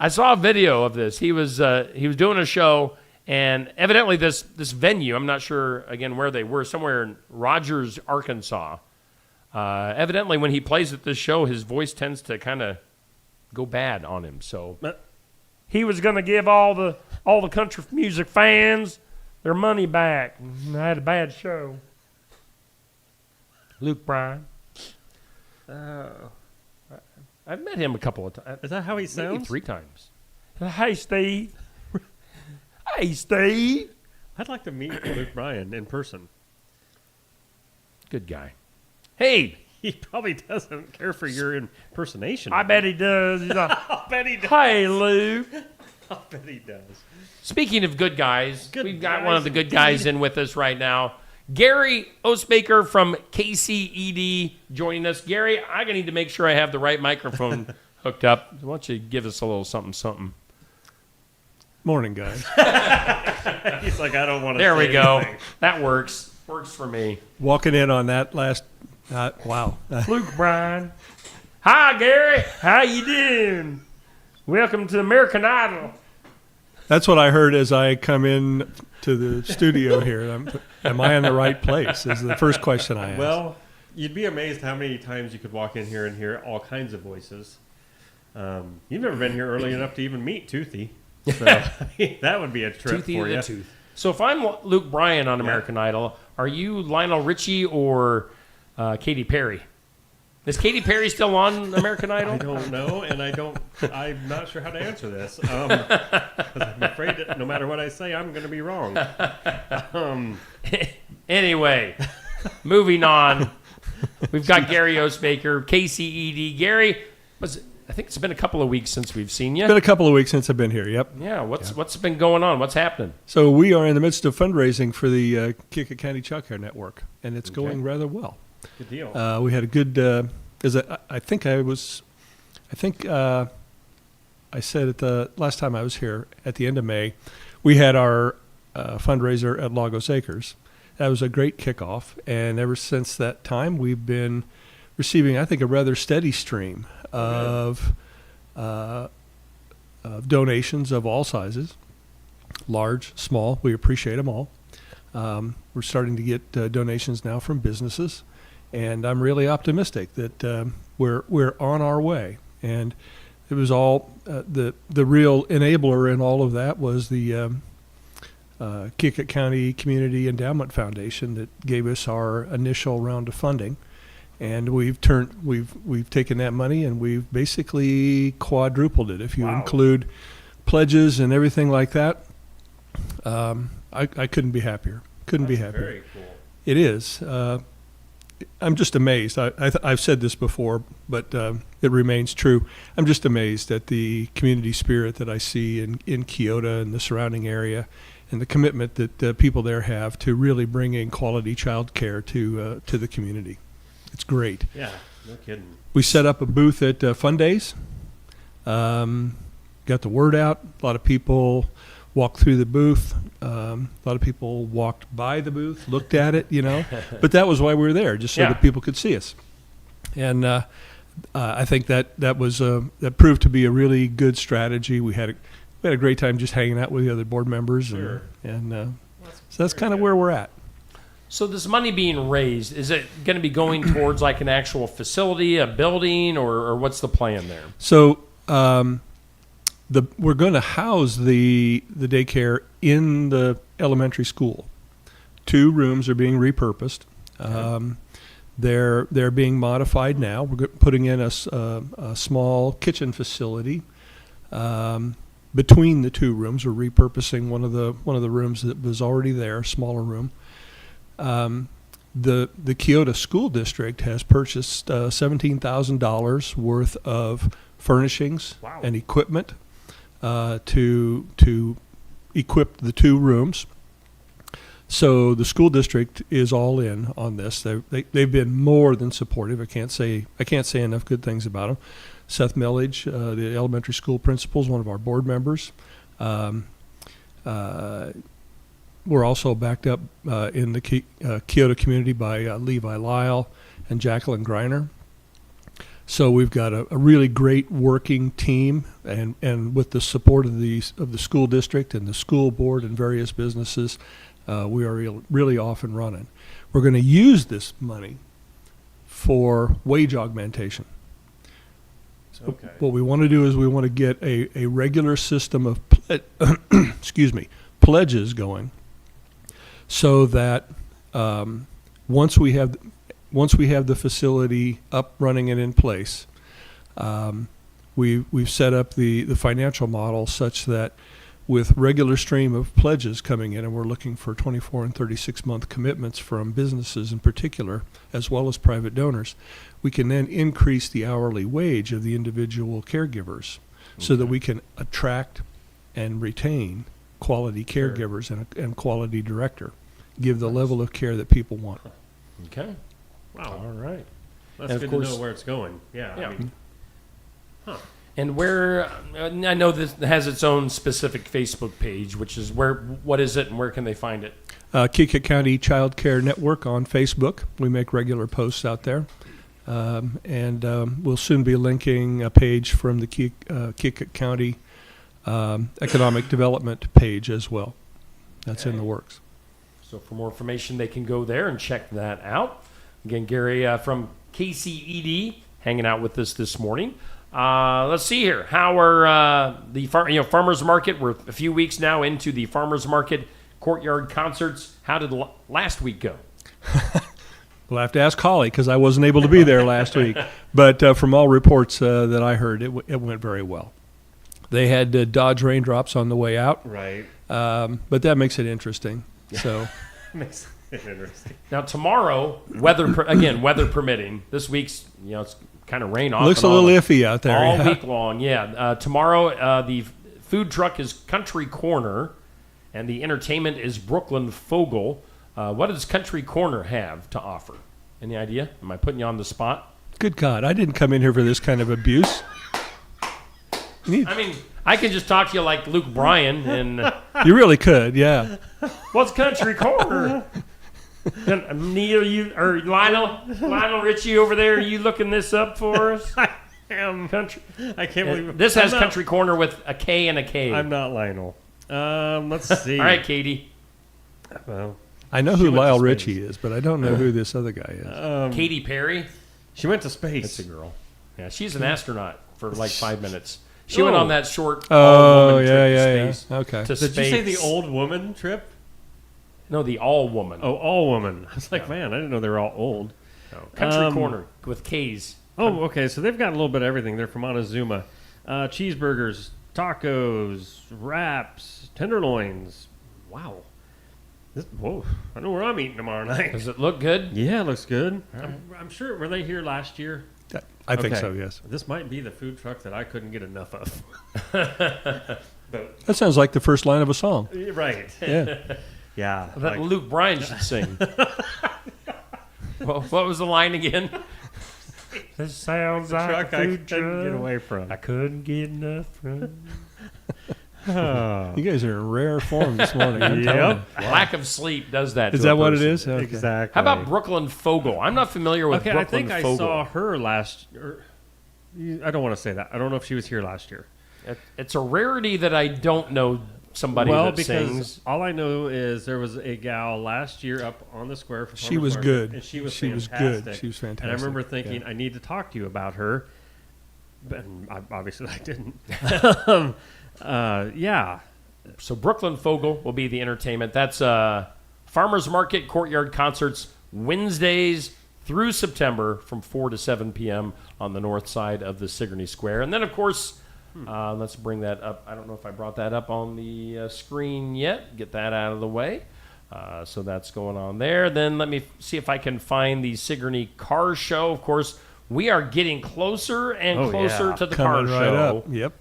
I saw a video of this. He was doing a show, and evidently this venue, I'm not sure, again, where they were, somewhere in Rogers, Arkansas. Evidently, when he plays at this show, his voice tends to kind of go bad on him. So he was going to give all the country music fans their money back. I had a bad show. Luke Bryan. I've met him a couple of times. Is that how he sounds? Maybe 3 times. Hey, Steve. Hey, Steve. I'd like to meet Luke Bryan in person. Good guy. Hey. He probably doesn't care for your impersonation. I bet he does. I bet he does. Hey, Luke. I bet he does. Speaking of good guys, we've got one of the good guys in with us right now. Gary Osbaker from KCED joining us. Gary, I'm going to need to make sure I have the right microphone hooked up. Why don't you give us a little something? Morning, guys. He's like, I don't want to There we go. Anything. That works. Works for me. Walking in on that last, wow. Luke Bryan. Hi, Gary. How you doing? Welcome to American Idol. That's what I heard as I come in to the studio here. Am I in the right place? Is the first question I asked. Well, you'd be amazed how many times you could walk in here and hear all kinds of voices. You've never been here early enough to even meet Toothy. So that would be a trip Toothy for you. Tooth. So if I'm Luke Bryan on American Idol, are you Lionel Richie or Katy Perry? Is Katy Perry still on American Idol? I don't know, and I'm not sure how to answer this. 'Cause I'm afraid that no matter what I say, I'm going to be wrong. Anyway, moving on. We've got Gary Osbaker, KCED. Gary, I think it's been a couple of weeks since we've seen you. It's been a couple of weeks since I've been here, yep. Yeah, what's been going on? What's happening? So we are in the midst of fundraising for the Keokuk County Child Care Network, and it's going rather well. Good deal. We had a good, I said at the last time I was here at the end of May, we had our fundraiser at Lagos Acres. That was a great kickoff, and ever since that time, we've been receiving, I think, a rather steady stream of donations of all sizes, large, small. We appreciate them all. We're starting to get donations now from businesses, and I'm really optimistic that we're on our way. And it was all the real enabler in all of that was the Keokuk County Community Endowment Foundation that gave us our initial round of funding. And we've taken that money and we've basically quadrupled it. If you include pledges and everything like that, I couldn't be happier. Couldn't be happier. Very cool. It is. I'm just amazed. I've said this before, but it remains true. I'm just amazed at the community spirit that I see in Keota and the surrounding area, and the commitment that people there have to really bringing quality child care to the community. It's great. Yeah, no kidding. We set up a booth at Fun Days. Got the word out. A lot of people walked through the booth. A lot of people walked by the booth, looked at it, But that was why we were there, just so that people could see us. And I think that proved to be a really good strategy. We had a great time just hanging out with the other board members. Sure. And so that's kind of where we're at. So this money being raised, is it going to be going towards like an actual facility, a building, or what's the plan there? So we're going to house the daycare in the elementary school. 2 rooms are being repurposed. Okay. They're being modified now. We're putting in a small kitchen facility between the 2 rooms. We're repurposing one of the rooms that was already there, a smaller room. The Keota School District has purchased $17,000 worth of furnishings and equipment to equip the 2 rooms. So the school district is all in on this. They've been more than supportive. I can't say enough good things about them. Seth Millage, the elementary school principal, is one of our board members. We're also backed up in the Keota community by Levi Lyle and Jacqueline Greiner. So we've got a really great working team, and with the support of the school district and the school board and various businesses, we are really off and running. We're going to use this money for wage augmentation. Okay. What we want to do is we want to get a regular system of pledges going, so that once we have the facility up, running, and in place, we've set up the financial model such that with regular stream of pledges coming in, and we're looking for 24 and 36-month commitments from businesses in particular, as well as private donors, we can then increase the hourly wage of the individual caregivers so that we can attract and retain quality caregivers and quality director, give the level of care that people want. Okay. Wow. All right. That's good to know where it's going. Yeah. I mean, And where, I know this has its own specific Facebook page, which is what is it and where can they find it? Keokuk County Child Care Network on Facebook. We make regular posts out there. And we'll soon be linking a page from the Keokuk County Economic Development page as well. That's in the works. So for more information, they can go there and check that out. Again, Gary from KCED hanging out with us this morning. Let's see here. How are the farmers market? We're a few weeks now into the farmers market courtyard concerts. How did last week go? We'll have to ask Holly because I wasn't able to be there last week. But from all reports that I heard, it went very well. They had to dodge raindrops on the way out. Right. But that makes it interesting. So makes it interesting. Now tomorrow, weather permitting. This week's it's kind of rain off. Looks a little iffy out there all week long. Yeah. Tomorrow, the food truck is Country Corner, and the entertainment is Brooklyn Fogel. What does Country Corner have to offer? Any idea? Am I putting you on the spot? Good God, I didn't come in here for this kind of abuse. I mean, I could just talk to you like Luke Bryan, and you really could, yeah. What's Country Corner? Neil, Lionel Richie over there, are you looking this up for us? I am. Country. I can't believe this has Country Corner with a K and a K. I'm not Lionel. Let's see. All right, Katie. Well, I know who Lyle Richie is, but I don't know who this other guy is. Katy Perry. She went to space. That's a girl. Yeah, she's an astronaut for like 5 minutes. She went on that short trip to space. Okay. Did you say the old woman trip? No, the all woman. Oh, all woman. I was like, man, I didn't know they were all old. No. Country Corner with K's. Oh, okay. So they've got a little bit of everything. They're from Montezuma. Cheeseburgers, tacos, wraps, tenderloins. Wow. Whoa! I know where I'm eating tomorrow night. Does it look good? Yeah, it looks good. Right. I'm sure. Were they here last year? I think Okay. so, yes. This might be the food truck that I couldn't get enough of. But That sounds like the first line of a song. right. Yeah. Yeah. That Luke Bryan should sing. What was the line again? This sounds The like truck a I food couldn't get truck away from. I couldn't get enough from. You guys are in rare form this morning. I'm telling you. Lack of sleep does that. Is to a that what it person. is? Okay. Exactly. How about Brooklyn Fogel? I'm not familiar with Okay, Brooklyn I think Fogel. I saw her last. I don't want to say that. I don't know if she was here last year. It's a rarity that I don't know somebody well, that because sings. all I know is there was a gal last year up on the square for She Farmers was Market, good. and she was She was fantastic. good. She was fantastic. And I remember thinking, Yeah. I need to talk to you about her, but obviously I didn't. Yeah. So Brooklyn Fogel will be the entertainment. That's Farmers Market Courtyard Concerts Wednesdays through September from 4 to 7 p.m. on the north side of the Sigourney Square. And then, of course, let's bring that up. I don't know if I brought that up on the screen yet. Get that out of the way. So that's going on there. Then let me see if I can find the Sigourney Car Show. Of course, we are getting closer and closer to the Coming car right show. up. Yep.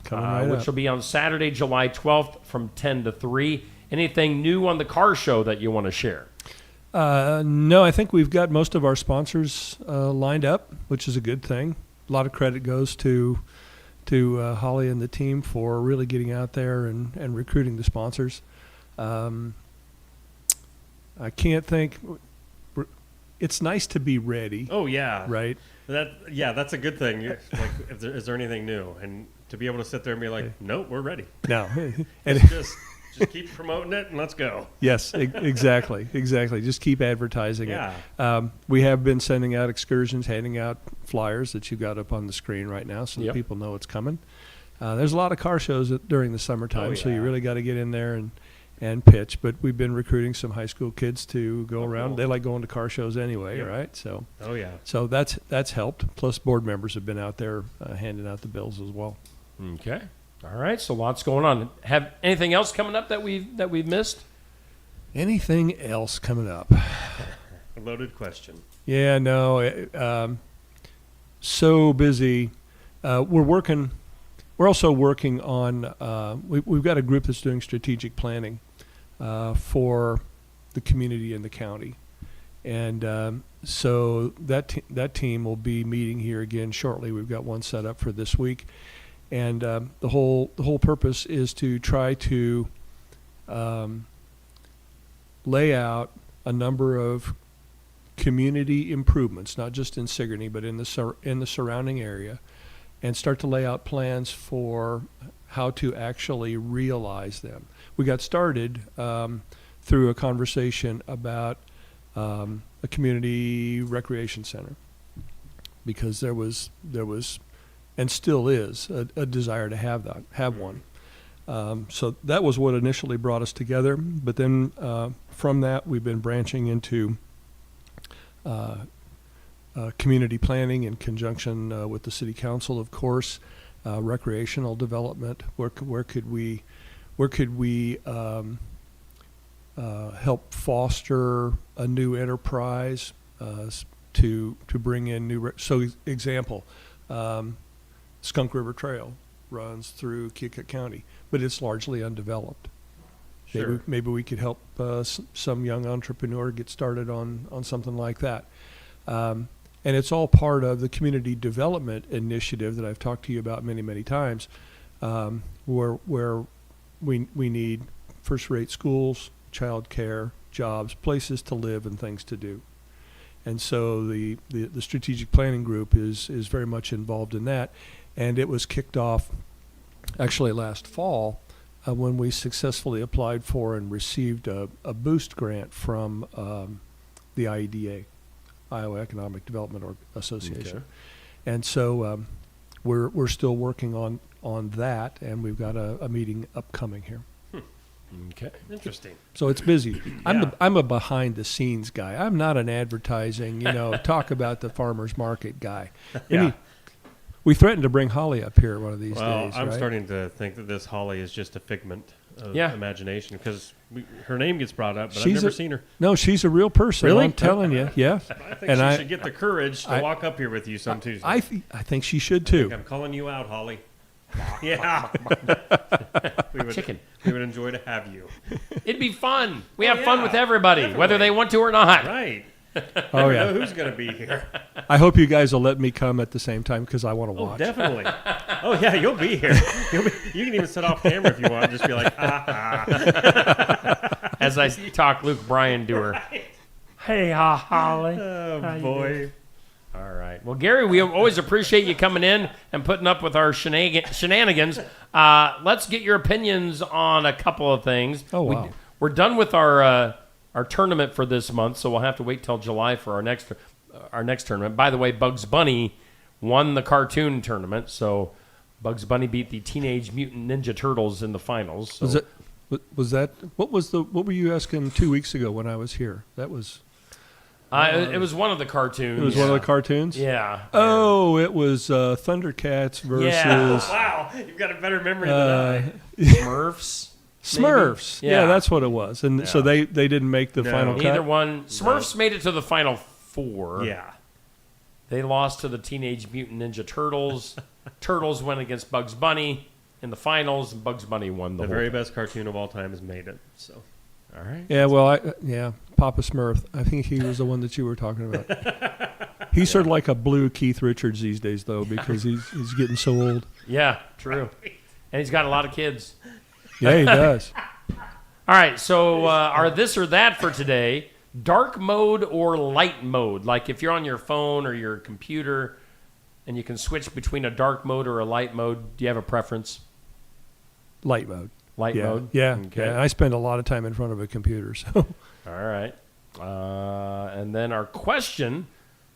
Coming right Which up. will be on Saturday, July 12th from 10 to 3. Anything new on the car show that you want to share? No, I think we've got most of our sponsors lined up, which is a good thing. A lot of credit goes to Holly and the team for really getting out there and recruiting the sponsors. I can't think. It's nice to be ready. Oh yeah. Right. That's a good thing. Like, is there anything new? And to be able to sit there and be like, nope, we're ready. No. Just keep promoting it and let's go. Yes, exactly. Just keep advertising Yeah. it. We have been sending out excursions, handing out flyers that you got up on the screen right now so that people know it's coming. There's a lot of car shows during the summertime, so you really got to get in there and pitch. But we've been recruiting some high school kids to go around. Cool. They like going to car shows anyway, right? So so that's helped. Plus board members have been out there handing out the bills as well. Okay. All right. So lots going on. Have anything else coming up that we've missed? Anything else coming up? A loaded question. Yeah, no. So busy. We're also working on. We've got a group that's doing strategic planning for the community and the county, and so that team will be meeting here again shortly. We've got one set up for this week, and the whole purpose is to try to lay out a number of community improvements, not just in Sigourney, but in the surrounding area, and start to lay out plans for how to actually realize them. We got started through a conversation about a community recreation center, because there was and still is a desire to have one. So that was what initially brought us together. But then from that, we've been branching into community planning in conjunction with the city council, of course, recreational development. Where could we help foster a new enterprise to bring in new. So example, Skunk River Trail runs through Keokuk County, but it's largely undeveloped. Sure. Maybe we could help some young entrepreneur get started on something like that. And it's all part of the community development initiative that I've talked to you about many, many times, where we need first-rate schools, child care, jobs, places to live, and things to do. And so the strategic planning group is very much involved in that. And it was kicked off actually last fall when we successfully applied for and received a boost grant from the IEDA, Iowa Economic Development Association. Okay. And so we're still working on that, and we've got a meeting upcoming here. Okay. Interesting. So it's busy. I'm a behind the scenes guy. I'm not an advertising, talk about the farmer's market guy. We threatened to bring Holly up here one of these days. I'm right? starting to think that this Holly is just a figment imagination because her name gets brought up, but I've never seen her. No, she's a real person. Really? I'm telling you. Yeah. I think she should get the courage to walk up here with you some Tuesday. I think she should too. I'm calling you out, Holly. Yeah. We would enjoy to have you. It'd be fun. We have fun with everybody, whether they want to or not. Right. Oh, yeah. Know who's going to be here. I hope you guys will let me come at the same time because I want to watch. Definitely. Oh, yeah, you'll be here. You can even sit off camera if you want. Just be like, As I talk Luke Bryan to her. Right. Hey, Holly. Oh, boy. All right. Well, Gary, we always appreciate you coming in and putting up with our shenanigans. Let's get your opinions on a couple of things. Oh, wow. We're done with our tournament for this month, so we'll have to wait till July for our next tournament. By the way, Bugs Bunny won the cartoon tournament, so Bugs Bunny beat the Teenage Mutant Ninja Turtles in the finals. So. What were you asking 2 weeks ago when I was here? That was... it was one of the cartoons. It was one of the cartoons? Yeah. Oh, it was Thundercats versus... Yeah. Wow, you've got a better memory than I. Smurfs? Smurfs. Yeah, that's what it was. And so they didn't make the final cut? Either one. Smurfs made it to the final four. Yeah. They lost to the Teenage Mutant Ninja Turtles. Turtles went against Bugs Bunny in the finals, and Bugs Bunny won the whole very thing. best cartoon of all time has made it. So, all right. Yeah, well, Papa Smurf. I think he was the one that you were talking about. He's sort of like a blue Keith Richards these days, though, because he's getting so old. Yeah, true. And he's got a lot of kids. Yeah, he does. All right, so our this or that for today, dark mode or light mode? Like if you're on your phone or your computer and you can switch between a dark mode or a light mode, do you have a preference? Light mode. Light mode? Yeah. Okay. Yeah. I spend a lot of time in front of a computer. So. All right. And then our question,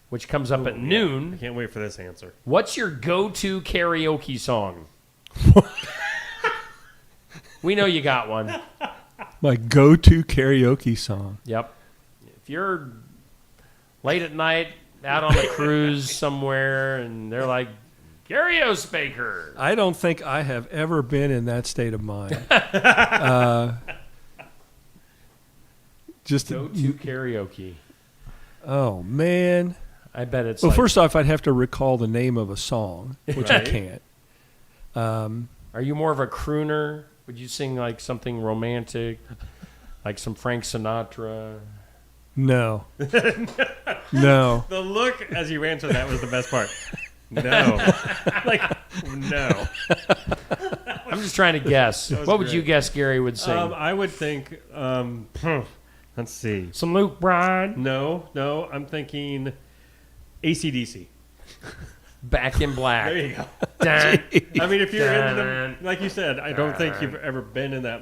which comes up at noon. I can't wait for this answer. What's your go-to karaoke song? We know you got one. My go-to karaoke song. Yep. If you're late at night out on a cruise somewhere and they're like, Karaoke Baker. I don't think I have ever been in that state of mind. Just go-to karaoke. Oh, man. I bet it's first off, I'd have to recall the name of a song, which I can't. Are you more of a crooner? Would you sing like something romantic, like some Frank Sinatra? No. No. The look as you answered that was the best part. No. No. I'm just trying to guess. What would you guess Gary would sing? I would think, let's see. Some Luke Bryan? No. I'm thinking AC/DC. Back in Black. There you go. I mean, if you're in the, like you said, I don't think you've ever been in that,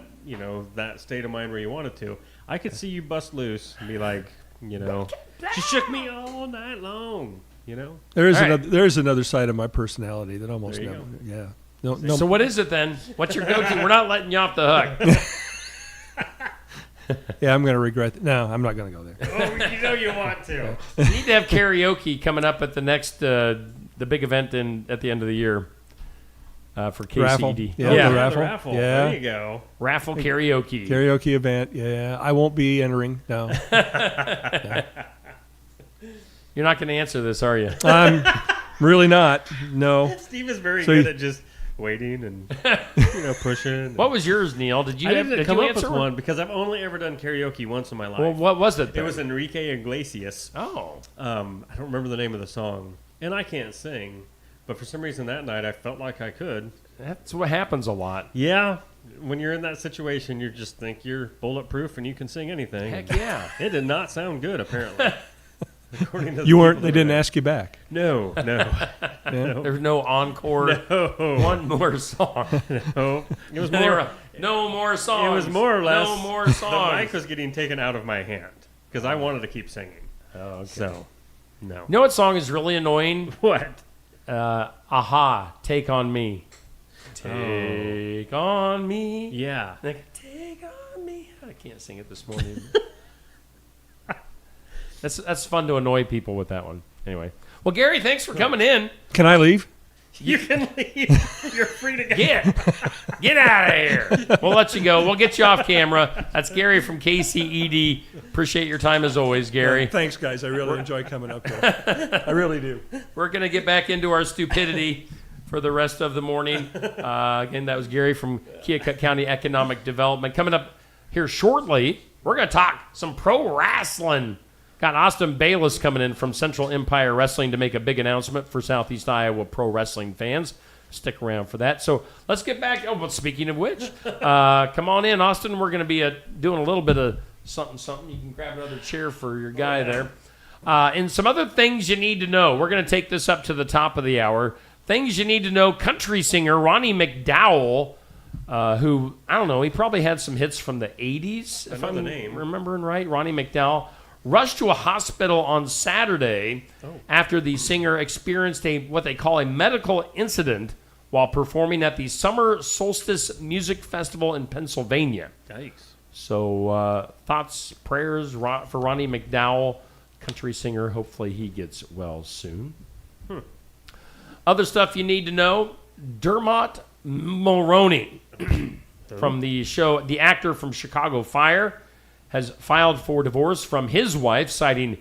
that state of mind where you wanted to. I could see you bust loose and be like, she shook me all night long, There is another side of my personality that almost never. Go. Yeah. No. So what is it then? What's your go-to? We're not letting you off the hook. Yeah, I'm going to regret that. No, I'm not going to go there. Oh, you want to. You need to have karaoke coming up at the next, the big event at the end of the year for KCD. Raffle. Yeah. The raffle. Yeah. There you go. Raffle karaoke. Karaoke event. Yeah. I won't be entering. No. You're not going to answer this, are you? I'm really not. No. Steve is very good at just waiting and pushing. What was yours, Neil? Did you come up answer with one because I've only ever done karaoke once in my life. Well, what was it then? It was Enrique Iglesias. Oh. I don't remember the name of the song, and I can't sing, but for some reason that night I felt like I could. That's what happens a lot. Yeah. When you're in that situation, you just think you're bulletproof and you can sing anything. Heck yeah. It did not sound good, apparently. According to you weren't. They didn't ask you back. No. Yeah. There's no encore. No. One more song. No. It was more. No more songs. It was more or less. No more songs. The mic was getting taken out of my hand because I wanted to keep singing. Oh, okay. So, no. You know what song is really annoying? What? Aha, Take On Me. Take on me. Yeah. Like, take on me. I can't sing it this morning. That's fun to annoy people with that one. Anyway. Well, Gary, thanks for coming in. Can I leave? You can leave. You're free to go. Get out of here. We'll let you go. We'll get you off camera. That's Gary from KCED. Appreciate your time as always, Gary. Thanks, guys. I really enjoy coming up here. I really do. We're going to get back into our stupidity for the rest of the morning. Again, that was Gary from Keokuk County Economic Development. Coming up here shortly, we're going to talk some pro wrestling. Got Austin Bayless coming in from Central Empire Wrestling to make a big announcement for Southeast Iowa pro wrestling fans. Stick around for that. So let's get back. Oh, but speaking of which, come on in, Austin. We're going to be doing a little bit of something. You can grab another chair for your guy there. And some other things you need to know. We're going to take this up to the top of the hour. Things you need to know. Country singer Ronnie McDowell, who, I don't know, he probably had some hits from the 80s, if I'm remembering right. Ronnie McDowell rushed to a hospital on Saturday after the singer experienced what they call a medical incident while performing at the Summer Solstice Music Festival in Pennsylvania. Yikes. So thoughts, prayers for Ronnie McDowell, country singer. Hopefully he gets well soon. Other stuff you need to know. Dermot Mulroney from the actor from Chicago Fire, has filed for divorce from his wife, citing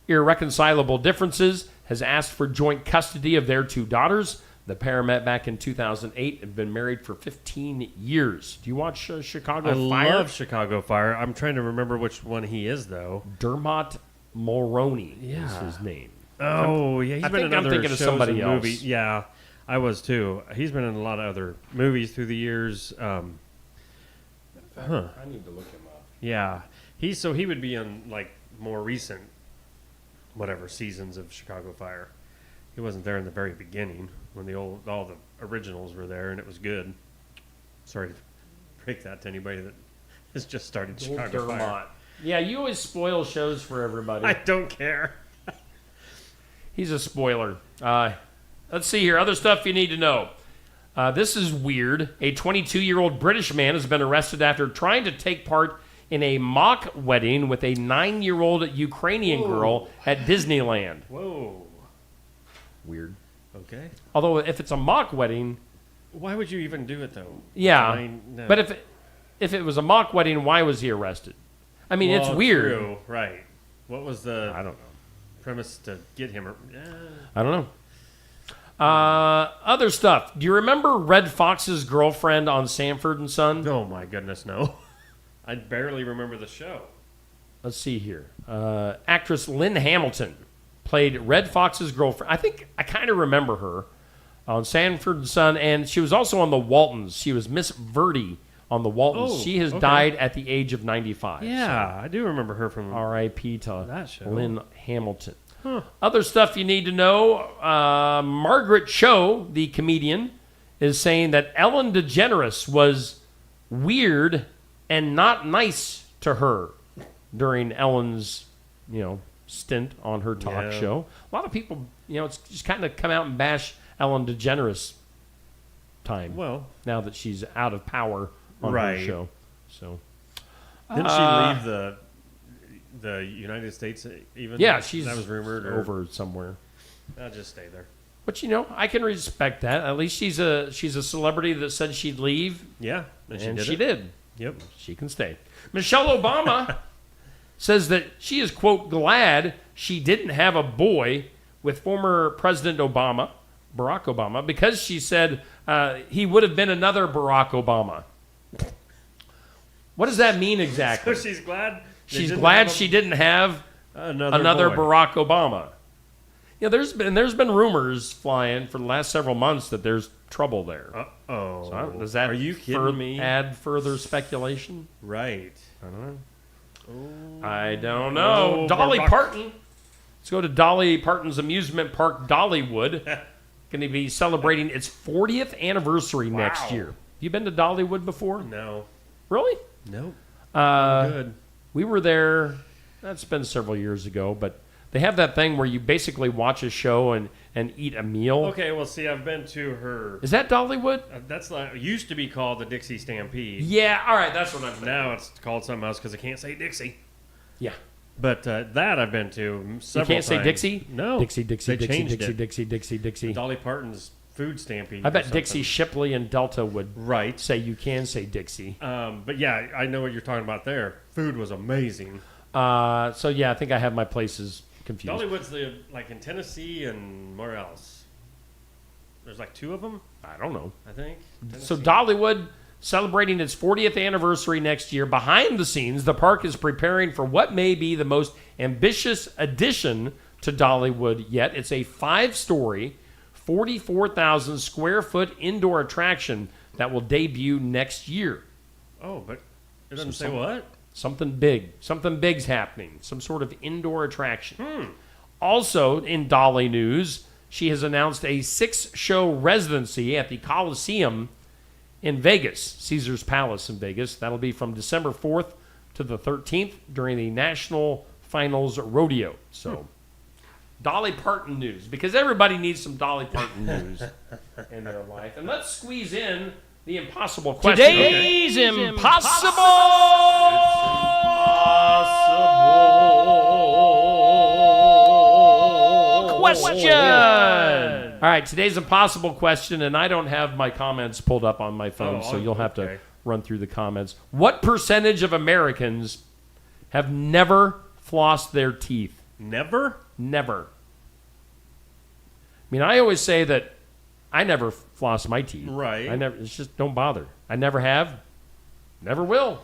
irreconcilable differences, has asked for joint custody of their 2 daughters. The pair met back in 2008 and have been married for 15 years. Do you watch Chicago Fire? I love Chicago Fire. I'm trying to remember which one he is, though. Dermot Mulroney is his name. Oh, yeah. I'm thinking of somebody else. Movies. Yeah, I was too. He's been in a lot of other movies through the years. I need to look him up. Yeah. He would be on like more recent seasons of Chicago Fire. He wasn't there in the very beginning when all the originals were there and it was good. Sorry to break that to anybody that has just started Chicago Fire. Yeah, you always spoil shows for everybody. I don't care. He's a spoiler. Let's see here. Other stuff you need to know. This is weird. A 22-year-old British man has been arrested after trying to take part in a mock wedding with a 9-year-old Ukrainian girl at Disneyland. Whoa. Weird. Okay. Although if it's a mock wedding... Why would you even do it, though? Yeah. No. But if it was a mock wedding, why was he arrested? I mean, it's weird. True. Right. What was the premise to get him? I don't know. Other stuff. Do you remember Red Fox's girlfriend on Sanford and Son? Oh, my goodness, no. I barely remember the show. Let's see here. Actress Lynn Hamilton played Red Fox's girlfriend. I think I kind of remember her on Sanford and Son, and she was also on the Waltons. She was Miss Verdi on the Waltons. She has died at the age of 95. Yeah, so I do remember her from R.I.P. to that show. Lynn Hamilton. Other stuff you need to know. Margaret Cho, the comedian, is saying that Ellen DeGeneres was weird and not nice to her during Ellen's, stint on her talk show. A lot of people, it's just kind of come out and bash Ellen DeGeneres time. Well, now that she's out of power on her show. So didn't she leave the United States even? Yeah, that was rumored over somewhere. I'll just stay there. But I can respect that. At least she's a celebrity that said she'd leave. Yeah, and she did. Yep, she can stay. Michelle Obama says that she is, quote, glad she didn't have a boy with former President Barack Obama, because she said he would have been another Barack Obama. What does that mean exactly? So she's glad. She's glad she didn't have another Barack Obama. There's been rumors flying for the last several months that there's trouble there. Uh-oh. So does that Are you kidding me? Add further speculation? Right. I don't know. I don't know. Dolly Parton. Let's go to Dolly Parton's amusement park, Dollywood. Going to be celebrating its 40th anniversary next year. You been to Dollywood before? No. Really? Nope. Good. We were there. That's been several years ago, but they have that thing where you basically watch a show and eat a meal. Okay, well, see, I've been to her. Is that Dollywood? That's used to be called the Dixie Stampede. Yeah, all right, that's what I'm thinking. Now it's called something else because I can't say Dixie. Yeah. But that I've been to several times. You can't say Dixie? No. Dixie, They changed it. Dixie. Dolly Parton's food stampy. I bet Dixie, Shipley, and Delta would say you can say Dixie. But yeah, I know what you're talking about there. Food was amazing. So yeah, I think I have my places confused. Dollywood's like in Tennessee and where else? There's like 2 of them? I don't know. I think. So Tennessee. Dollywood celebrating its 40th anniversary next year. Behind the scenes, the park is preparing for what may be the most ambitious addition to Dollywood yet. It's a 5-story, 44,000 square foot indoor attraction that will debut next year. Oh, but it doesn't say what? Something big. Something big's happening. Some sort of indoor attraction. Also, in Dolly news, she has announced a 6-show residency at the Coliseum in Vegas, Caesar's Palace in Vegas. That'll be from December 4th to the 13th during the National Finals Rodeo. So, Dolly Parton news, because everybody needs some Dolly Parton news in their life. And let's squeeze in the impossible question. Today's impossible question. All right, today's impossible question, and I don't have my comments pulled up on my phone, so you'll have to run through the comments. What percentage of Americans have never flossed their teeth? Never? Never. I mean, I always say that I never floss my teeth. Right. I never. It's just don't bother. I never have. Never will.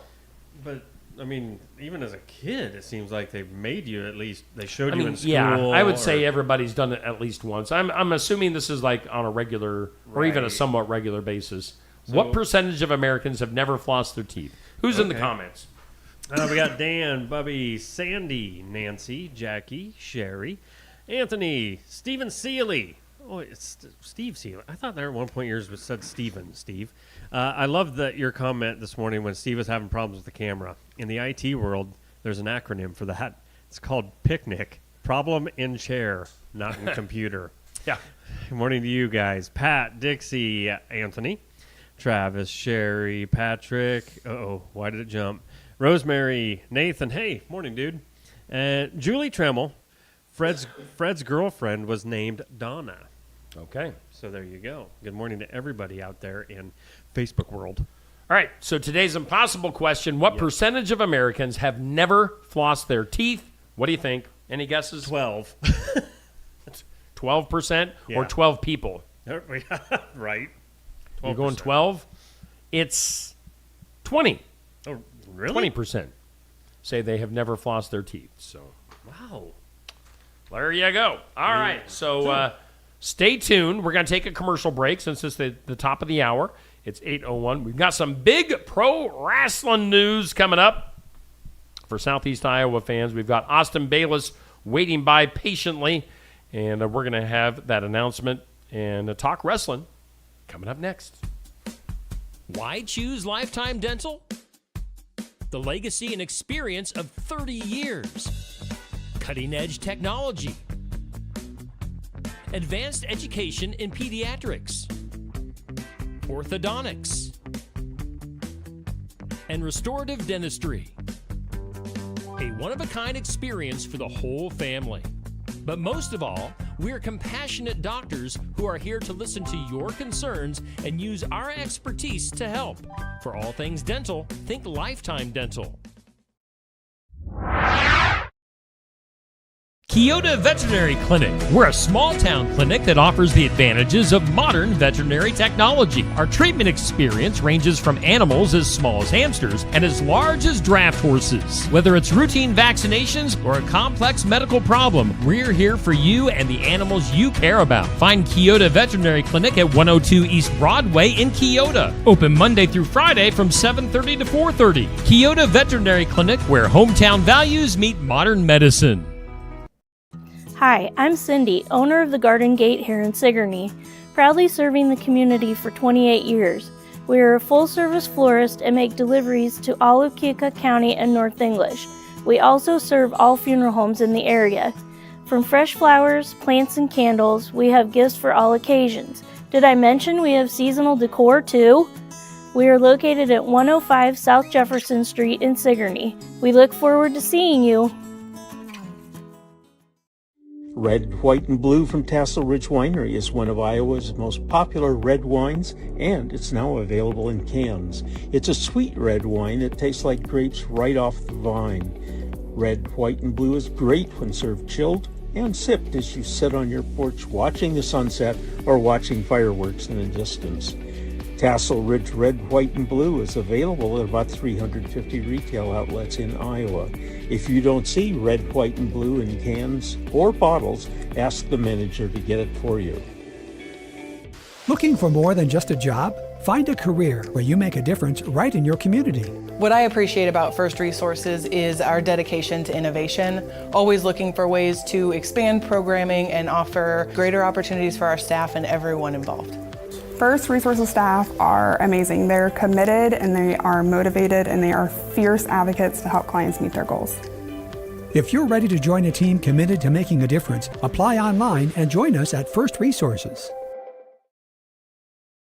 But I mean, even as a kid, it seems like they've made you at least. They showed you in school. Yeah, I would say everybody's done it at least once. I'm assuming this is like on a regular or even a somewhat regular basis. So, what percentage of Americans have never flossed their teeth? Who's in the comments? We got Dan, Bubby, Sandy, Nancy, Jackie, Sherry, Anthony, Stephen Seeley. Oh, it's Steve Seeley. I thought there at one point yours was said Stephen, Steve. I love that your comment this morning when Steve was having problems with the camera. In the IT world, there's an acronym for that. It's called PICNIC. Problem in chair, not in computer. Yeah. Good morning to you guys. Pat, Dixie, Anthony, Travis, Sherry, Patrick. Uh-oh, why did it jump? Rosemary, Nathan. Hey, morning, dude. Julie Tremmel. Fred's girlfriend was named Donna. Okay. So there you go. Good morning to everybody out there in Facebook world. All right, so today's impossible question. What percentage of Americans have never flossed their teeth? What do you think? Any guesses? 12. 12% or 12 people? Right. 12%. You're going 12? It's 20. Oh, really? 20% say they have never flossed their teeth. So, wow. There you go. All right, so stay tuned. We're going to take a commercial break since it's the top of the hour. It's 8:01. We've got some big pro wrestling news coming up for Southeast Iowa fans. We've got Austin Bayless waiting by patiently, and we're going to have that announcement and talk wrestling coming up next. Why choose Lifetime Dental? The legacy and experience of 30 years. Cutting-edge technology. Advanced education in pediatrics. Orthodontics. And restorative dentistry. A one-of-a-kind experience for the whole family. But most of all, we're compassionate doctors who are here to listen to your concerns and use our expertise to help. For all things dental, think Lifetime Dental. Keota Veterinary Clinic. We're a small-town clinic that offers the advantages of modern veterinary technology. Our treatment experience ranges from animals as small as hamsters and as large as draft horses. Whether it's routine vaccinations or a complex medical problem, we're here for you and the animals you care about. Find Keota Veterinary Clinic at 102 East Broadway in Keota. Open Monday through Friday from 7:30 to 4:30. Keota Veterinary Clinic, where hometown values meet modern medicine. Hi, I'm Cindy, owner of the Garden Gate here in Sigourney, proudly serving the community for 28 years. We are a full-service florist and make deliveries to all of Keokuk County and North English. We also serve all funeral homes in the area. From fresh flowers, plants, and candles, we have gifts for all occasions. Did I mention we have seasonal decor too? We are located at 105 South Jefferson Street in Sigourney. We look forward to seeing you. Red, White, and Blue from Tassel Ridge Winery is one of Iowa's most popular red wines, and it's now available in cans. It's a sweet red wine that tastes like grapes right off the vine. Red, White, and Blue is great when served chilled and sipped as you sit on your porch watching the sunset or watching fireworks in the distance. Tassel Ridge Red, White, and Blue is available at about 350 retail outlets in Iowa. If you don't see Red, White, and Blue in cans or bottles, ask the manager to get it for you. Looking for more than just a job? Find a career where you make a difference right in your community. What I appreciate about First Resources is our dedication to innovation, always looking for ways to expand programming and offer greater opportunities for our staff and everyone involved. First Resources staff are amazing. They're committed and they are motivated and they are fierce advocates to help clients meet their goals. If you're ready to join a team committed to making a difference, apply online and join us at First Resources.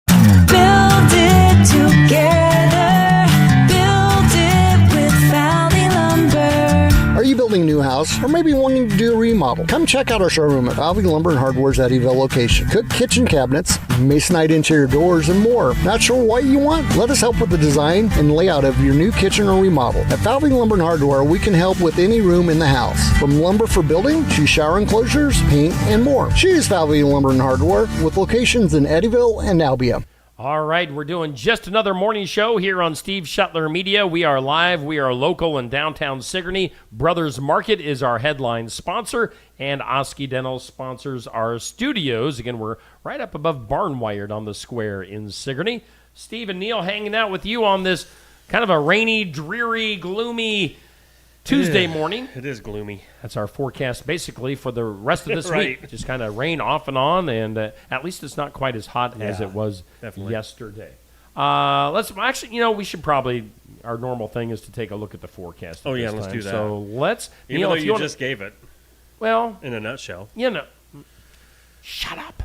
Build it together. Build it with Valley Lumber. Are you building a new house or maybe wanting to do a remodel? Come check out our showroom at Valley Lumber and Hardware's Eddyville location. Cook kitchen cabinets, masonite interior doors, and more. Not sure what you want? Let us help with the design and layout of your new kitchen or remodel. At Valley Lumber and Hardware, we can help with any room in the house. From lumber for building to shower enclosures, paint, and more. Choose Valley Lumber and Hardware with locations in Eddyville and Albia. All right, we're doing just another morning show here on Steve Shuttler Media. We are live. We are local in downtown Sigourney. Brothers Market is our headline sponsor, and Osky Dental sponsors our studios. Again, we're right up above Barnwired on the square in Sigourney. Steve and Neil hanging out with you on this kind of a rainy, dreary, gloomy Tuesday morning. It is gloomy. That's our forecast basically for the rest of this Right. week. Just kind of rain off and on, and at least it's not quite as hot as it was yesterday. Let's actually, we should probably, our normal thing is to take a look at the forecast. Oh, yeah, this let's time. do that. So let's, Even Neil, though if you wanna, just gave it. Well, in a nutshell. Shut up.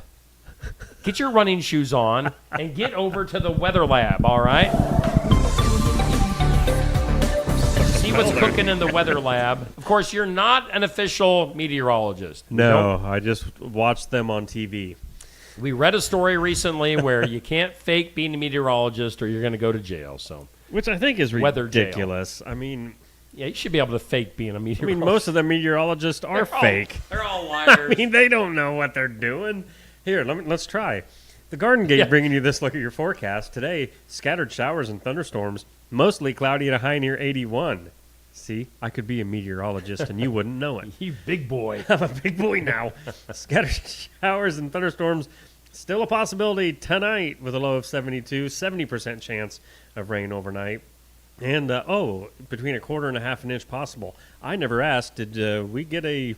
Get your running shoes on and get over to the weather lab, all right? See what's cooking in the weather lab. Of course, you're not an official meteorologist. No, I just watched them on TV. We read a story recently where you can't fake being a meteorologist or you're going to go to jail. So, which I think is weather ridiculous. Jail. I mean, yeah, you should be able to fake being a meteorologist. I mean, most of the meteorologists are fake. They're all liars. I mean, they don't know what they're doing. Here, let's try. The Garden Gate bringing you this look at your forecast. Today, scattered showers and thunderstorms, mostly cloudy at a high near 81. See, I could be a meteorologist and you wouldn't know it. You big boy. I'm a big boy now. Scattered showers and thunderstorms, still a possibility tonight with a low of 72, 70% chance of rain overnight. And, between a quarter and a half an inch possible. I never asked, did we get a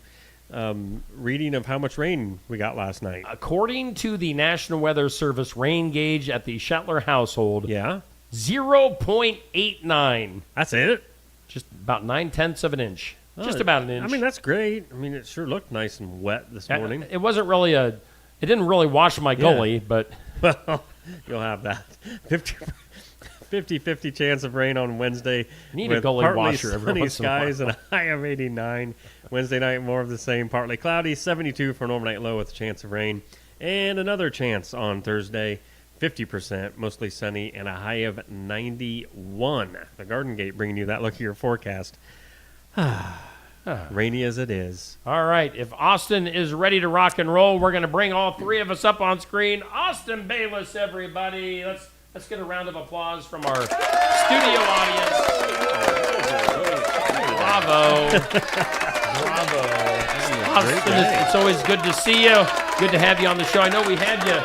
reading of how much rain we got last night? According to the National Weather Service rain gauge at the Shuttler household, 0.89. That's it? Just about 9/10 of an inch. Just about an inch. I mean, that's great. I mean, it sure looked nice and wet this morning. It wasn't really it didn't really wash my gully, but... Well, you'll have that. 50-50 chance of rain on Wednesday. Need with a gully partly washer every sunny once in a while. skies and a high of 89. Wednesday night, more of the same. Partly cloudy, 72 for an overnight low with a chance of rain. And another chance on Thursday, 50%, mostly sunny, and a high of 91. The Garden Gate bringing you that look at your forecast. Rainy as it is. All right, if Austin is ready to rock and roll, we're going to bring all three of us up on screen. Austin Bayless, everybody. Let's get a round of applause from our studio audience. Bravo. Bravo. Austin, it's always good to see you. Good to have you on the show. I know we had you.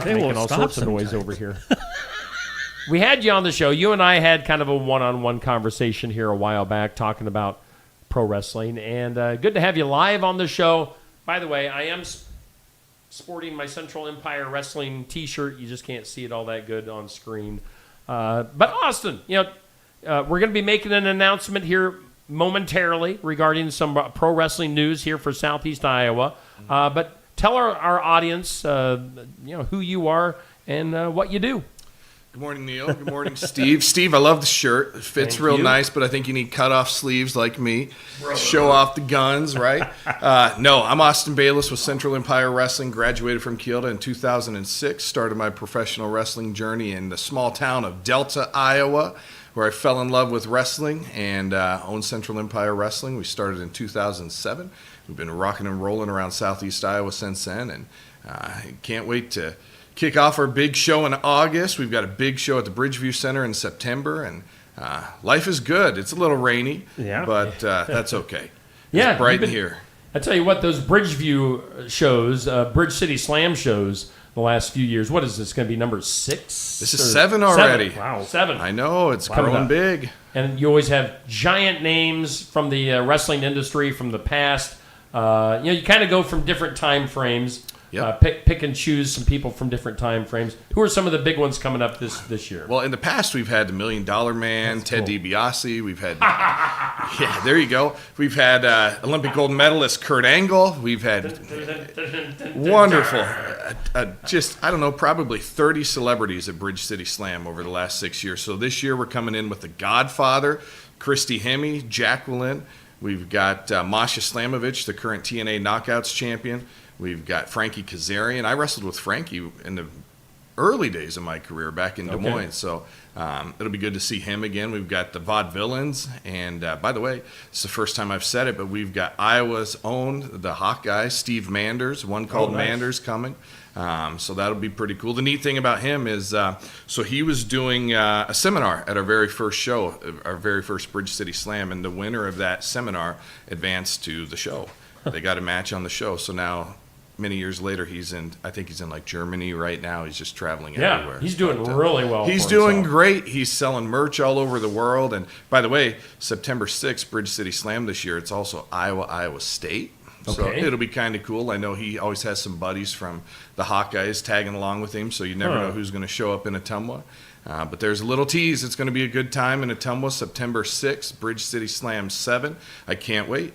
They making won't all stop sorts of noise sometimes. over here. We had you on the show. You and I had kind of a one-on-one conversation here a while back talking about pro wrestling, and good to have you live on the show. By the way, I am sporting my Central Empire Wrestling T-shirt. You just can't see it all that good on screen. But Austin, we're going to be making an announcement here momentarily regarding some pro wrestling news here for Southeast Iowa. But tell our audience, who you are and what you do. Good morning, Neil. Good morning, Steve. Steve, I love the shirt. It fits real nice, but I think you need cut-off sleeves like me. Show off the guns, right? No, I'm Austin Bayless with Central Empire Wrestling. Graduated from Kyoto in 2006. Started my professional wrestling journey in the small town of Delta, Iowa, where I fell in love with wrestling and owned Central Empire Wrestling. We started in 2007. We've been rocking and rolling around Southeast Iowa since then, and can't wait to kick off our big show in August. We've got a big show at the Bridgeview Center in September, and life is good. It's a little rainy, but that's okay. It's bright in here. I tell you what, those Bridgeview shows, Bridge City Slam shows, the last few years. What is this going to be, number 6? This is 7 already. 7. Wow, 7. I know, it's growing big. And you always have giant names from the wrestling industry from the past. You kind of go from different time frames. Yep. Pick and choose some people from different time frames. Who are some of the big ones coming up this year? Well, in the past, we've had the $1 Million Man, Ted DiBiase. We've had, yeah, there you go. We've had Olympic gold medalist Kurt Angle. We've had wonderful, I don't know, probably 30 celebrities at Bridge City Slam over the last 6 years. So this year, we're coming in with The Godfather, Christy Hemme, Jacqueline. We've got Masha Slamovich, the current TNA Knockouts champion. We've got Frankie Kazarian. I wrestled with Frankie in the early days of my career back in Des Moines, so it'll be good to see him again. We've got the Vaudevillains, and by the way, it's the first time I've said it, but we've got Iowa's own, the Hawkeye, Steve Manders, one called Manders coming. So that'll be pretty cool. The neat thing about him is, so he was doing a seminar at our very first show, our very first Bridge City Slam, and the winner of that seminar advanced to the show. They got a match on the show, so now many years later, I think he's in like Germany right now. He's just traveling everywhere. He's doing really well. He's doing great. He's selling merch all over the world. And by the way, September 6th, Bridge City Slam this year, it's also Iowa State. So it'll be kind of cool. I know he always has some buddies from the Hawkeyes tagging along with him, so you never know who's going to show up in Ottumwa. But there's a little tease. It's going to be a good time in Ottumwa, September 6th, Bridge City Slam 7. I can't wait.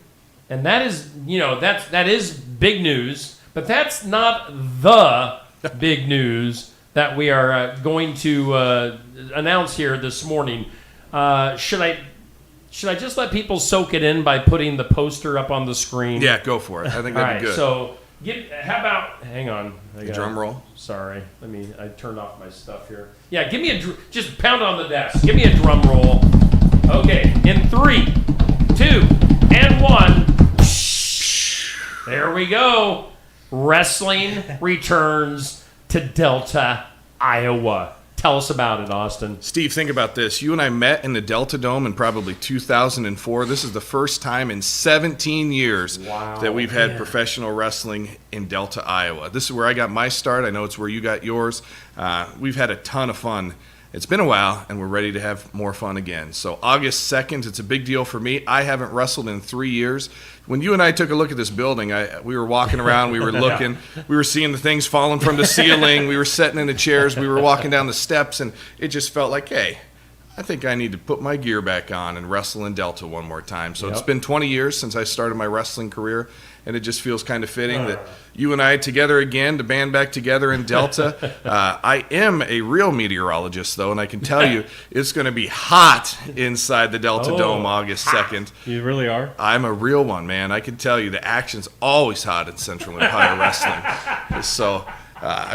And that is, that is big news. But that's not the big news that we are going to announce here this morning. Should I just let people soak it in by putting the poster up on the screen? Yeah, go for it. I think that'd be good. So how about? Hang on. Drum roll. Sorry, I turned off my stuff here. Yeah, give me just pound on the desk. Give me a drum roll. Okay, in 3, 2, and 1. There we go. Wrestling returns to Delta, Iowa. Tell us about it, Austin. Steve, think about this. You and I met in the Delta Dome in probably 2004. This is the first time in 17 years that we've had professional wrestling in Delta, Iowa. This is where I got my start. I know it's where you got yours. We've had a ton of fun. It's been a while, and we're ready to have more fun again. So August 2nd, it's a big deal for me. I haven't wrestled in 3 years. When you and I took a look at this building, we were walking around, we were looking, we were seeing the things falling from the ceiling, we were sitting in the chairs, we were walking down the steps, and it just felt like, hey, I think I need to put my gear back on and wrestle in Delta one more time. So it's been 20 years since I started my wrestling career, and it just feels kind of fitting that you and I together again to band back together in Delta. I am a real meteorologist, though, and I can tell you it's going to be hot inside the Delta Dome August 2nd. You really are? I'm a real one, man. I can tell you the action's always hot in Central Empire Wrestling. So...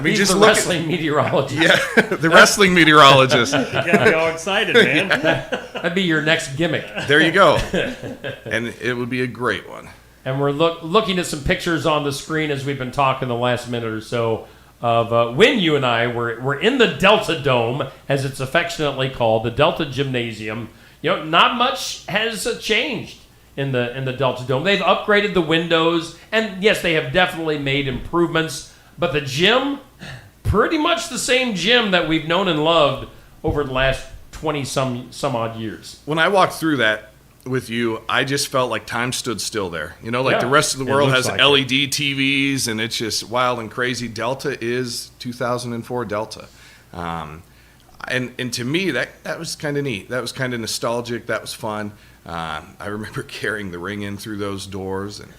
He's just the wrestling meteorologist. Yeah, the wrestling meteorologist. You got me all excited, man. That'd be your next gimmick. There you go. And it would be a great one. And we're looking at some pictures on the screen as we've been talking the last minute or so of when you and I were in the Delta Dome, as it's affectionately called, the Delta Gymnasium. Not much has changed in the Delta Dome. They've upgraded the windows, and yes, they have definitely made improvements. But the gym, pretty much the same gym that we've known and loved over the last 20-some odd years. When I walked through that with you, I just felt like time stood still there. The rest of the world has like LED TVs, and it's just wild and crazy. Delta is 2004 Delta. And to me, that was kind of neat. That was kind of nostalgic. That was fun. I remember carrying the ring in through those doors. And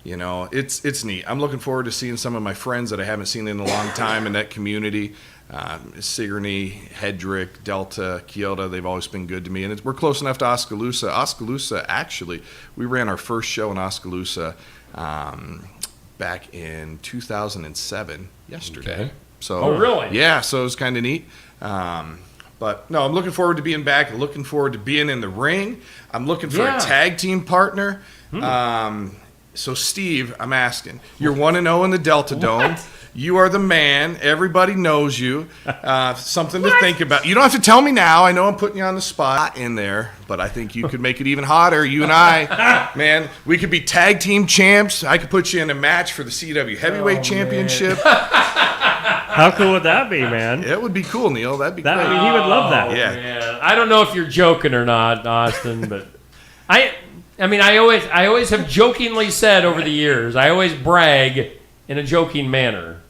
it's neat. I'm looking forward to seeing some of my friends that I haven't seen in a long time in that community. Sigourney, Hedrick, Delta, Kyoto, they've always been good to me. And we're close enough to Oskaloosa. Oskaloosa, actually, we ran our first show in Oskaloosa back in 2007, yesterday. Okay. So, oh, really? Yeah, so it was kind of neat. But no, I'm looking forward to being back. Looking forward to being in the ring. I'm looking for a tag team partner. So, Steve, I'm asking. You're 1-0 in the Delta Dome. You are the man. Everybody knows you. Something to think about. You don't have to tell me now. I know I'm putting you on the spot in there, but I think you could make it even hotter. You and I, man, we could be tag team champs. I could put you in a match for the CW Heavyweight Championship. How cool would that be, man? It would be cool, Neil. That'd be great. I mean, he would love that. Yeah. Man. I don't know if you're joking or not, Austin, but I mean, I always have jokingly said over the years, I always brag in a joking manner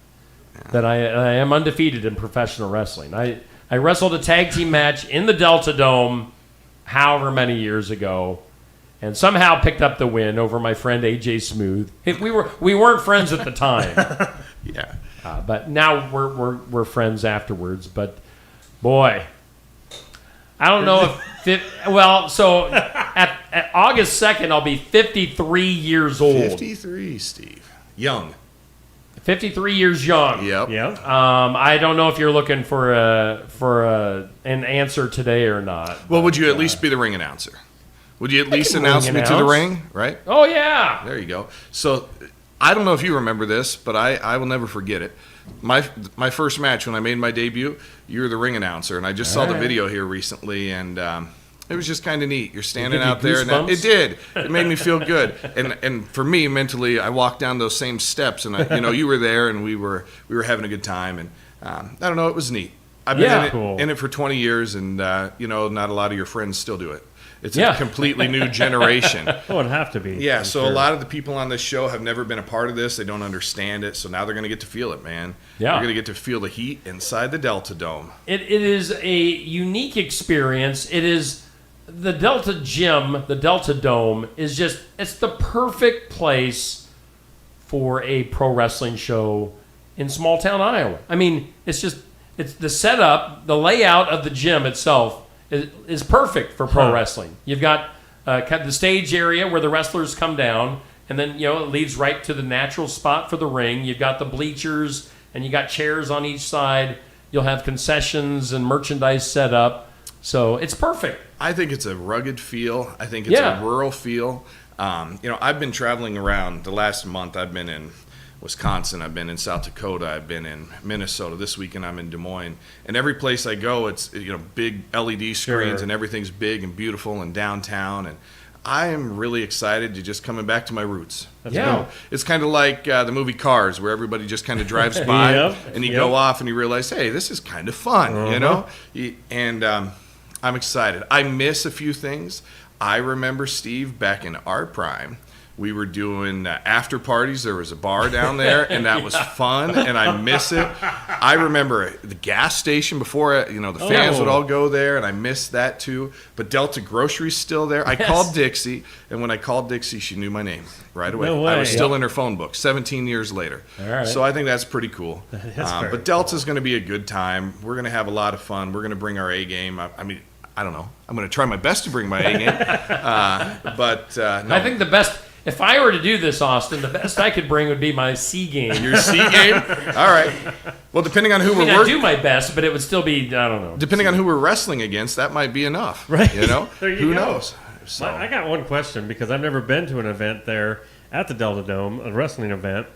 that I am undefeated in professional wrestling. I wrestled a tag team match in the Delta Dome however many years ago, and somehow picked up the win over my friend AJ Smooth. We weren't friends at the time. Yeah. But now we're friends afterwards. But boy, I don't know if so at August 2nd I'll be 53 years old. 53, Steve. Young. 53 years young. Yep. I don't know if you're looking for an answer today or not. Well, would you at least be the ring announcer? Would you at least announce me to the ring? Right? Oh yeah. There you go. So I don't know if you remember this, but I will never forget it. My first match when I made my debut, you were the ring announcer, and I just saw the video here recently, and it was just kind of neat. You're standing out there, and it did. It made me feel good, and for me mentally, I walked down those same steps, and you were there, and we were having a good time, and I don't know, it was neat. I've been in it for 20 years, and not a lot of your friends still do it. It's a completely new generation. Oh, it'd have to be. Yeah, so a lot of the people on this show have never been a part of this. They don't understand it, so now they're going to get to feel it, man. Yeah. They're going to get to feel the heat inside the Delta Dome. It is a unique experience. It is the Delta Gym, the Delta Dome, is just, it's the perfect place for a pro wrestling show in small town Iowa. I mean, it's the setup, the layout of the gym itself is perfect for pro wrestling. You've got the stage area where the wrestlers come down, and then it leads right to the natural spot for the ring. You've got the bleachers, and you got chairs on each side. You'll have concessions and merchandise set up, so it's perfect. I think it's a rugged feel. I think it's a rural feel. I've been traveling around the last month. I've been in Wisconsin, I've been in South Dakota, I've been in Minnesota. This weekend I'm in Des Moines, and every place I go, it's big LED screens and everything's big and beautiful and downtown, and I am really excited to just coming back to my roots. It's kind of like the movie Cars, where everybody just kind of drives by and you go off and you realize, hey, this is kind of fun, and I'm excited. I miss a few things. I remember, Steve, back in our prime, we were doing after parties. There was a bar down there, and that was fun, and I miss it. I remember the gas station before, the fans would all go there, and I miss that too. But Delta Grocery's still there. I called Dixie, and when I called Dixie, she knew my name right away. No way. I was still in her phone book 17 years later. All right. So I think that's pretty cool. That is very but Delta's going to be a good time. We're going to have a lot of fun. We're going to bring our A game. I mean, I don't know. I'm going to try my best to bring my A game. No. I think the best... If I were to do this, Austin, the best I could bring would be my C game. Your C game? All right. Well, depending on who we're working... I do my best, but it would still be, I don't know. Depending on who we're wrestling against, that might be enough. Right. Who knows? So. I got one question, because I've never been to an event there at the Delta Dome, a wrestling event.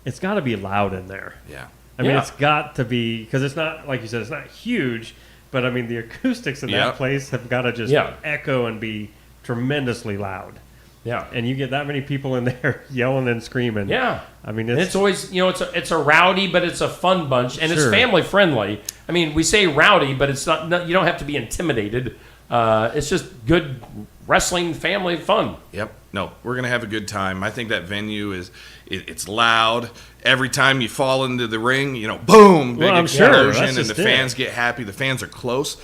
It's got to be loud in there. Yeah. I mean, it's got to be, because it's not, like you said, it's not huge, but I mean, the acoustics in that place have got to just echo and be tremendously loud. Yeah, and you get that many people in there yelling and screaming. Yeah, I mean, it's always it's a rowdy, but it's a fun bunch, and it's family friendly. I mean, we say rowdy, but it's not. You don't have to be intimidated. It's just good wrestling family fun. Yep. No, we're gonna have a good time. I think that venue it's loud. Every time you fall into the ring, boom, big explosion, and the fans get happy. The fans are close.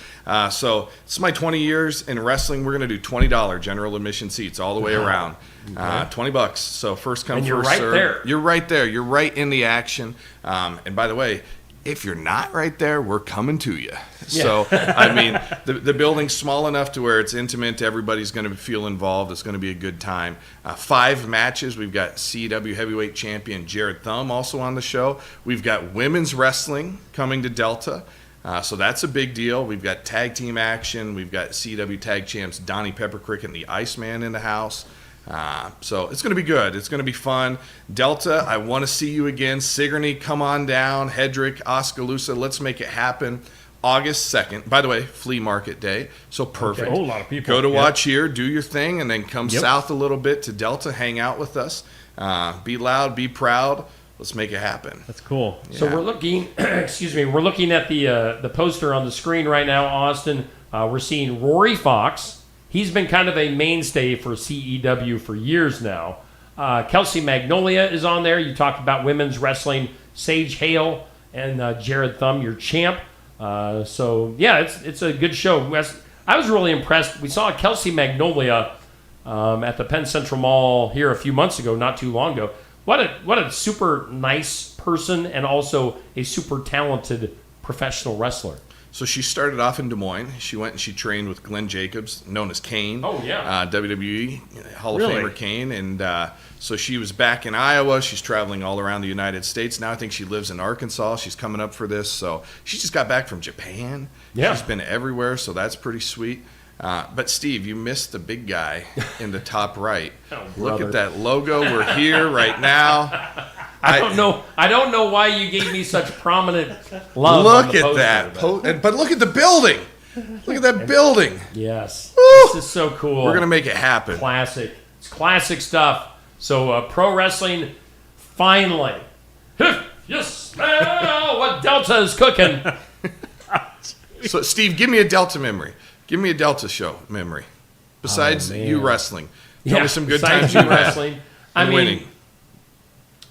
So it's my 20 years in wrestling. We're going to do $20 general admission seats all the way around. $20. So first come, and first you're right serve. there. You're right there. You're right in the action. And by the way, If you're not right there, we're coming to you. So, I mean, the building's small enough to where it's intimate. Everybody's going to feel involved. It's going to be a good time. 5 matches. We've got CW heavyweight champion Jared Thumb also on the show. We've got women's wrestling coming to Delta. So that's a big deal. We've got tag team action. We've got CW tag champs Donnie Peppercrick and the Iceman in the house. So it's going to be good. It's going to be fun. Delta, I want to see you again. Sigourney, come on down. Hedrick, Oskaloosa, let's make it happen. August 2nd. By the way, flea market day. So perfect. Okay. A whole lot of people. Go to watch here, do your thing, and then come south a little bit to Delta, hang out with us. Be loud, be proud. Let's make it happen. That's cool. So we're looking, we're looking at the poster on the screen right now, Austin. We're seeing Rory Fox. He's been kind of a mainstay for CEW for years now. Kelsey Magnolia is on there. You talked about women's wrestling. Sage Hale and Jared Thumb, your champ. So, yeah, it's a good show. I was really impressed. We saw Kelsey Magnolia at the Penn Central Mall here a few months ago, not too long ago. What a super nice person and also a super talented professional wrestler. So she started off in Des Moines. She went and she trained with Glenn Jacobs, known as Kane. Oh, yeah. WWE Hall of Famer Kane. And so she was back in Iowa. She's traveling all around the United States. Now I think she lives in Arkansas. She's coming up for this. So she just got back from Japan. Yeah. She's been everywhere, so that's pretty sweet. But, Steve, you missed the big guy in the top right. Look at that logo. We're here right now. I don't know why you gave me such prominent love. Look at that. But look at the building. Look at that building. Yes. Woo! This is so cool. We're going to make it happen. Classic. It's classic stuff. So pro wrestling, finally. If you smell what Delta is cooking. So, Steve, give me a Delta memory. Give me a Delta show memory. Besides you wrestling. Tell me some good times you wrestling. had. Winning.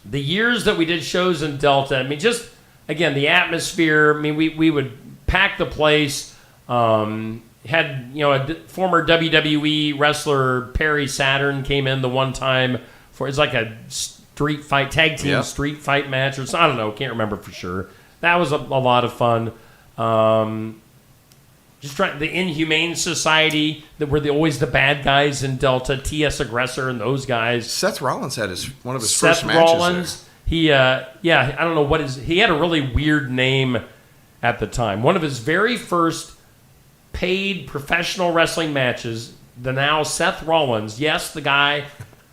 The years that we did shows in Delta, I mean, just, again, the atmosphere. I mean, we would pack the place. Had, a former WWE wrestler, Perry Saturn, came in the one time it's like a street fight, tag team street fight match. Or I don't know, can't remember for sure. That was a lot of fun. Just trying the Inhumane Society that were always the bad guys in Delta, TS Aggressor and those guys. Seth Rollins had one of his Seth first matches Rollins, there. I don't know he had a really weird name at the time. One of his very first paid professional wrestling matches, the now Seth Rollins, yes, the guy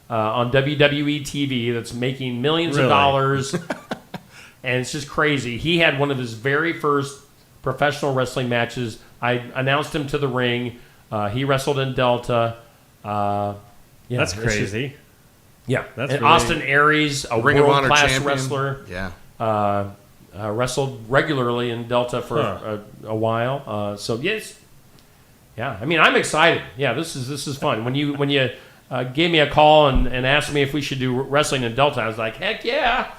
on WWE TV that's making millions of dollars, and it's just crazy. He had one of his very first professional wrestling matches. I announced him to the ring. He wrestled in Delta. That's crazy. That's really Austin Aries, a Ring of Honor world-class champion. Wrestler. Yeah. Wrestled regularly in Delta for a while. So yes, yeah. I mean, I'm excited. Yeah, this is fun. When you gave me a call and asked me if we should do wrestling in Delta, I was like, heck yeah,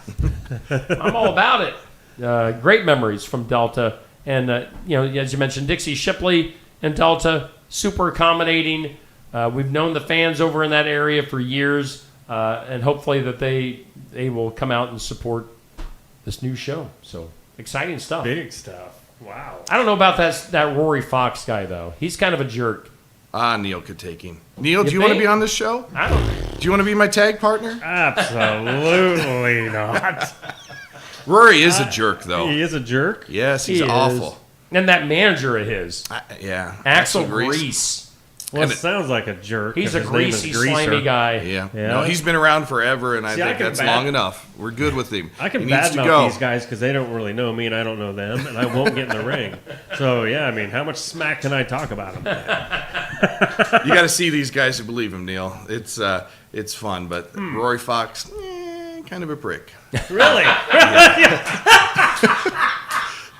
I'm all about it. Great memories from Delta. And, as you mentioned, Dixie Shipley and Delta, super accommodating. We've known the fans over in that area for years, and hopefully that they will come out and support this new show. So, exciting stuff. Big stuff. Wow. I don't know about that Rory Fox guy, though. He's kind of a jerk. Neil could take him. Neil, do you want to be on this show? I don't. Do you want to be my tag partner? Absolutely not. Rory is a jerk, though. He is a jerk? Yes, he's awful. And that manager of his. Axel Grease. Grease. Well, it sounds like a jerk. He's a greasy, slimy guy. Yeah. No, he's been around forever, and I think that's long enough. We're good with him. I can he needs to go. badmouth these guys because they don't really know me, and I don't know them, and I won't get in the ring. So, yeah, I mean, how much smack can I talk about them? You got to see these guys to believe him, Neil. It's fun, but Rory Fox, kind of a prick. Really?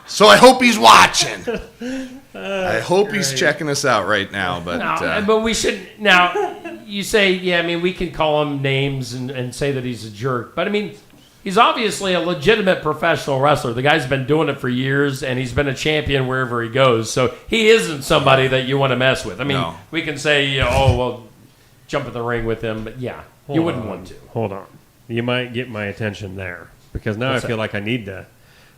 So I hope he's watching. I hope he's checking us out right now. But we should now. You say, we can call him names and say that he's a jerk. But I mean, he's obviously a legitimate professional wrestler. The guy's been doing it for years, and he's been a champion wherever he goes. So he isn't somebody that you want to mess with. I mean, we can say, jump in the ring with him, but you wouldn't want to. Hold on. You might get my attention there because now I feel like I need to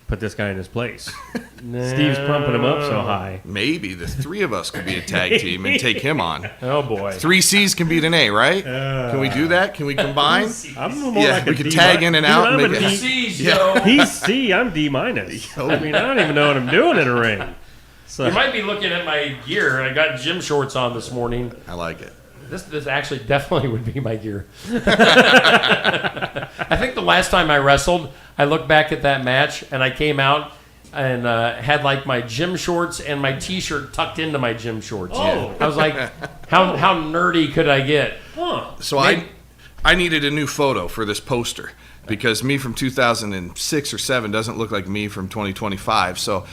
put this guy in his place. Steve's pumping him up so high. Maybe the three of us could be a tag team and take him on. Oh boy, 3 C's can beat an A, right? Can we do that? Can we combine? I'm more like we a could D tag in and out. Dude, And I'm make a it. D. Yeah. He's C. I'm D minus. I mean, I don't even know what I'm doing in a ring. So You might be looking at my gear. I got gym shorts on this morning. I like it. This actually definitely would be my gear. I think the last time I wrestled, I looked back at that match and I came out and had like my gym shorts and my T-shirt tucked into my gym shorts. Oh. I was like, how nerdy could I get? So I needed a new photo for this poster because me from 2006 or 7 doesn't look like me from 2025. So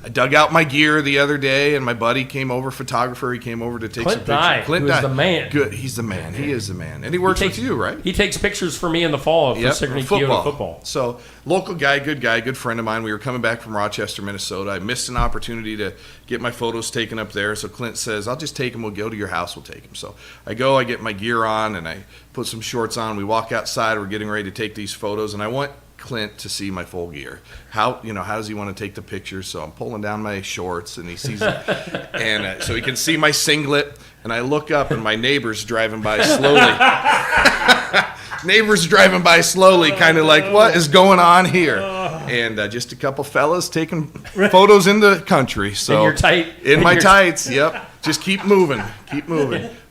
I dug out my gear the other day, and my buddy came over, photographer. He came over to take some pictures. Clint Dye, the man. Good, he's the man. He is the man, and he works with you, right? He takes pictures for me in the fall for Sigourney Kyoto football. So local guy, good friend of mine. We were coming back from Rochester, Minnesota. I missed an opportunity to get my photos taken up there. So Clint says, "I'll just take them. We'll go to your house. We'll take them." So I go. I get my gear on, and I put some shorts on. We walk outside. We're getting ready to take these photos, and I want Clint to see my full gear. How does he want to take the pictures? So I'm pulling down my shorts and he sees it, and so he can see my singlet. And I look up and my neighbor's driving by slowly. Neighbor's driving by slowly, kind of like, what is going on here? And just a couple fellas taking photos in the country. So in your tight, in my tights. Yep. Just keep moving.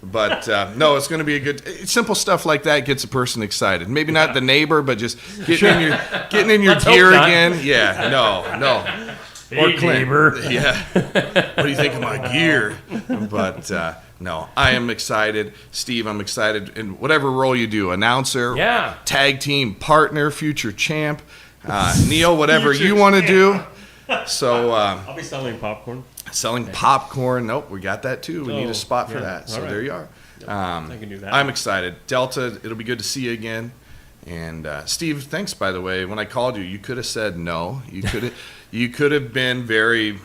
But no, it's going to be a good. Simple stuff like that gets a person excited. Maybe not the neighbor, but just getting in your gear again. Yeah. No. Hey, or Clint. Neighbor. Yeah. What do you think of my gear? But no, I am excited. Steve, I'm excited. In whatever role you do, announcer, tag team partner, future champ, Neil, whatever you want to do. So I'll be selling popcorn. Selling popcorn. Nope, we got that too. We need a spot for that. So there you are. I can do that. I'm excited. Delta, it'll be good to see you again. And Steve, thanks, by the way. When I called you, you could have said no. You could have been very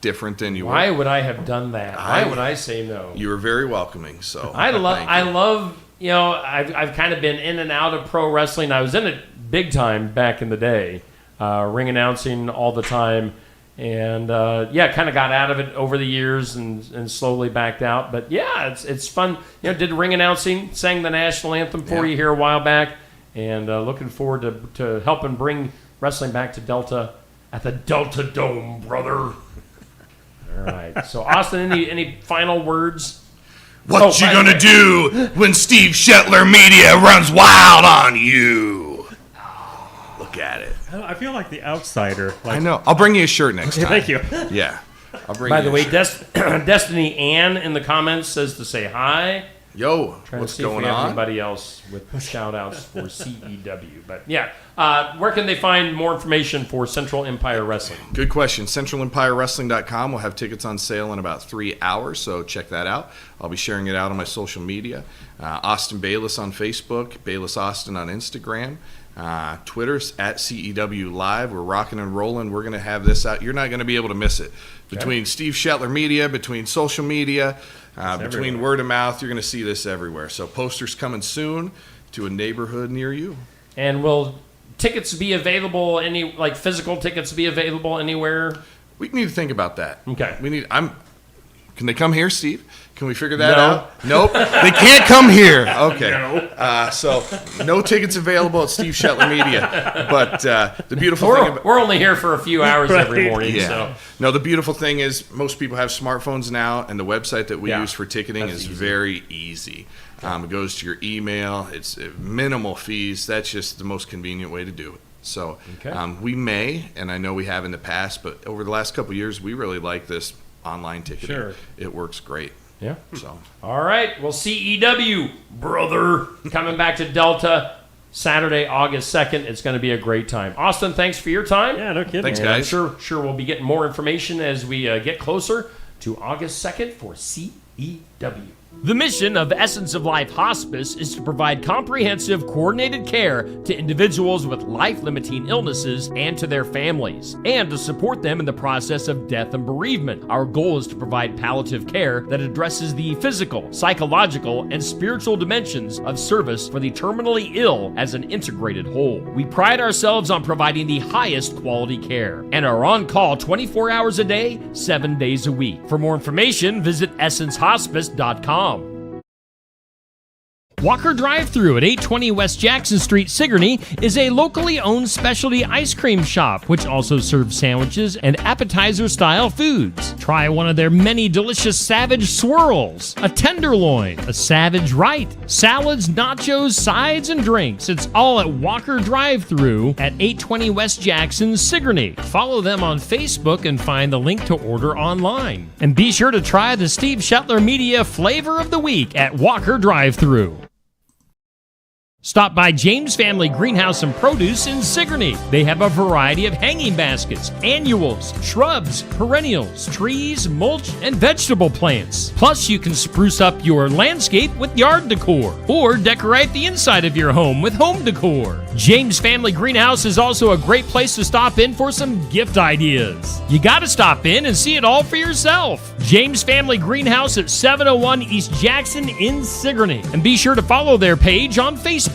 different than you were. Why would I have done that? Why would I say no? You were very welcoming. So I love. I've kind of been in and out of pro wrestling. I was in it big time back in the day, ring announcing all the time. And kind of got out of it over the years and slowly backed out. But yeah, it's fun. Did ring announcing, sang the national anthem for you here a while back, and looking forward to helping bring wrestling back to Delta at the Delta Dome, brother. All right. So Austin, any final words? What you gonna do when Steve Shetler Media runs wild on you? Look at it. I feel like the outsider. I know. I'll bring you a shirt next time. Thank you. Yeah. I'll bring By you the a way, shirt. Destiny Ann in the comments says to say hi. Yo, Trying what's to see going if we have on? anybody else with shout outs for CEW. But yeah, where can they find more information for Central Empire Wrestling? Good question. CentralEmpireWrestling.com will have tickets on sale in about 3 hours, so check that out. I'll be sharing it out on my social media. Austin Bayless on Facebook, Bayless Austin on Instagram. Twitter's at CEW Live. We're rocking and rolling. We're going to have this out. You're not going to be able to miss it. Between Steve Shetler Media, between social media, between word of mouth, you're going to see this everywhere. So posters coming soon to a neighborhood near you. And will tickets be available, physical tickets be available anywhere? We need to think about that. Okay. Can they come here, Steve? Can we figure that out? Nope. They can't come here. Okay. No. So no tickets available at Steve Shetler Media. But the beautiful thing we're only here for a few hours every morning. Yeah. So. No, the beautiful thing is most people have smartphones now, and the website that we use for ticketing is very easy. It goes to your email. It's minimal fees. That's just the most convenient way to do it. So we may, and I know we have in the past, but over the last couple of years, we really like this online ticketing. Sure. It works great. Yeah. So. All right. Well, CEW, brother, coming back to Delta Saturday, August 2nd. It's going to be a great time. Austin, thanks for your time. Yeah, no kidding. Thanks, guys. I'm sure we'll be getting more information as we get closer to August 2nd for CEW. The mission of Essence of Life Hospice is to provide comprehensive, coordinated care to individuals with life-limiting illnesses and to their families, and to support them in the process of death and bereavement. Our goal is to provide palliative care that addresses the physical, psychological, and spiritual dimensions of service for the terminally ill as an integrated whole. We pride ourselves on providing the highest quality care and are on call 24 hours a day, 7 days a week. For more information, visit essencehospice.com. Walker Drive-Thru at 820 West Jackson Street, Sigourney, is a locally owned specialty ice cream shop, which also serves sandwiches and appetizer-style foods. Try one of their many delicious Savage Swirls, a Tenderloin, a Savage Right, salads, nachos, sides, and drinks. It's all at Walker Drive-Thru at 820 West Jackson, Sigourney. Follow them on Facebook and find the link to order online. And be sure to try the Steve Shetler Media Flavor of the Week at Walker Drive-Thru. Stop by James Family Greenhouse and Produce in Sigourney. They have a variety of hanging baskets, annuals, shrubs, perennials, trees, mulch, and vegetable plants. Plus, you can spruce up your landscape with yard decor or decorate the inside of your home with home decor. James Family Greenhouse is also a great place to stop in for some gift ideas. You gotta stop in and see it all for yourself. James Family Greenhouse at 701 East Jackson in Sigourney. And be sure to follow their page on Facebook.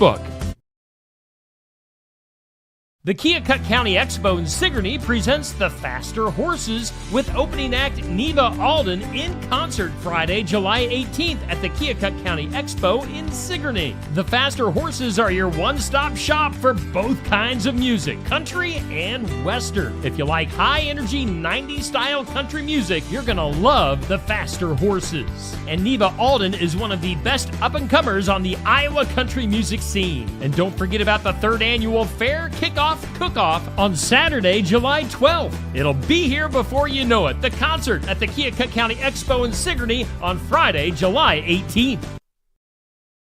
The Keokuk County Expo in Sigourney presents the Faster Horses with opening act Neva Alden in concert Friday, July 18th at the Keokuk County Expo in Sigourney. The Faster Horses are your one-stop shop for both kinds of music, country and western. If you like high-energy 90s style country music, you're gonna love the Faster Horses. And Neva Alden is one of the best up-and-comers on the Iowa country music scene. And don't forget about the 3rd annual Fair Kickoff Cook-Off on Saturday, July 12th. It'll be here before you know it. The concert at the Keokuk County Expo in Sigourney on Friday, July 18th.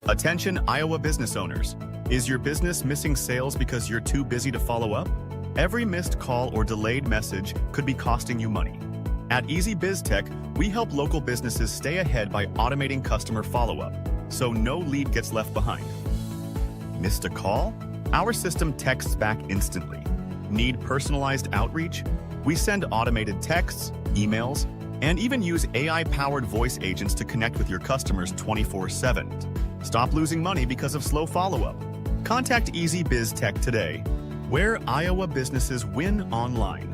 Attention Iowa business owners. Is your business missing sales because you're too busy to follow up? Every missed call or delayed message could be costing you money. At Easy Biz Tech, we help local businesses stay ahead by automating customer follow-up, so no lead gets left behind. Missed a call? Our system texts back instantly. Need personalized outreach? We send automated texts, emails, and even use AI-powered voice agents to connect with your customers 24/7. Stop losing money because of slow follow-up. Contact Easy Biz Tech today, where Iowa businesses win online.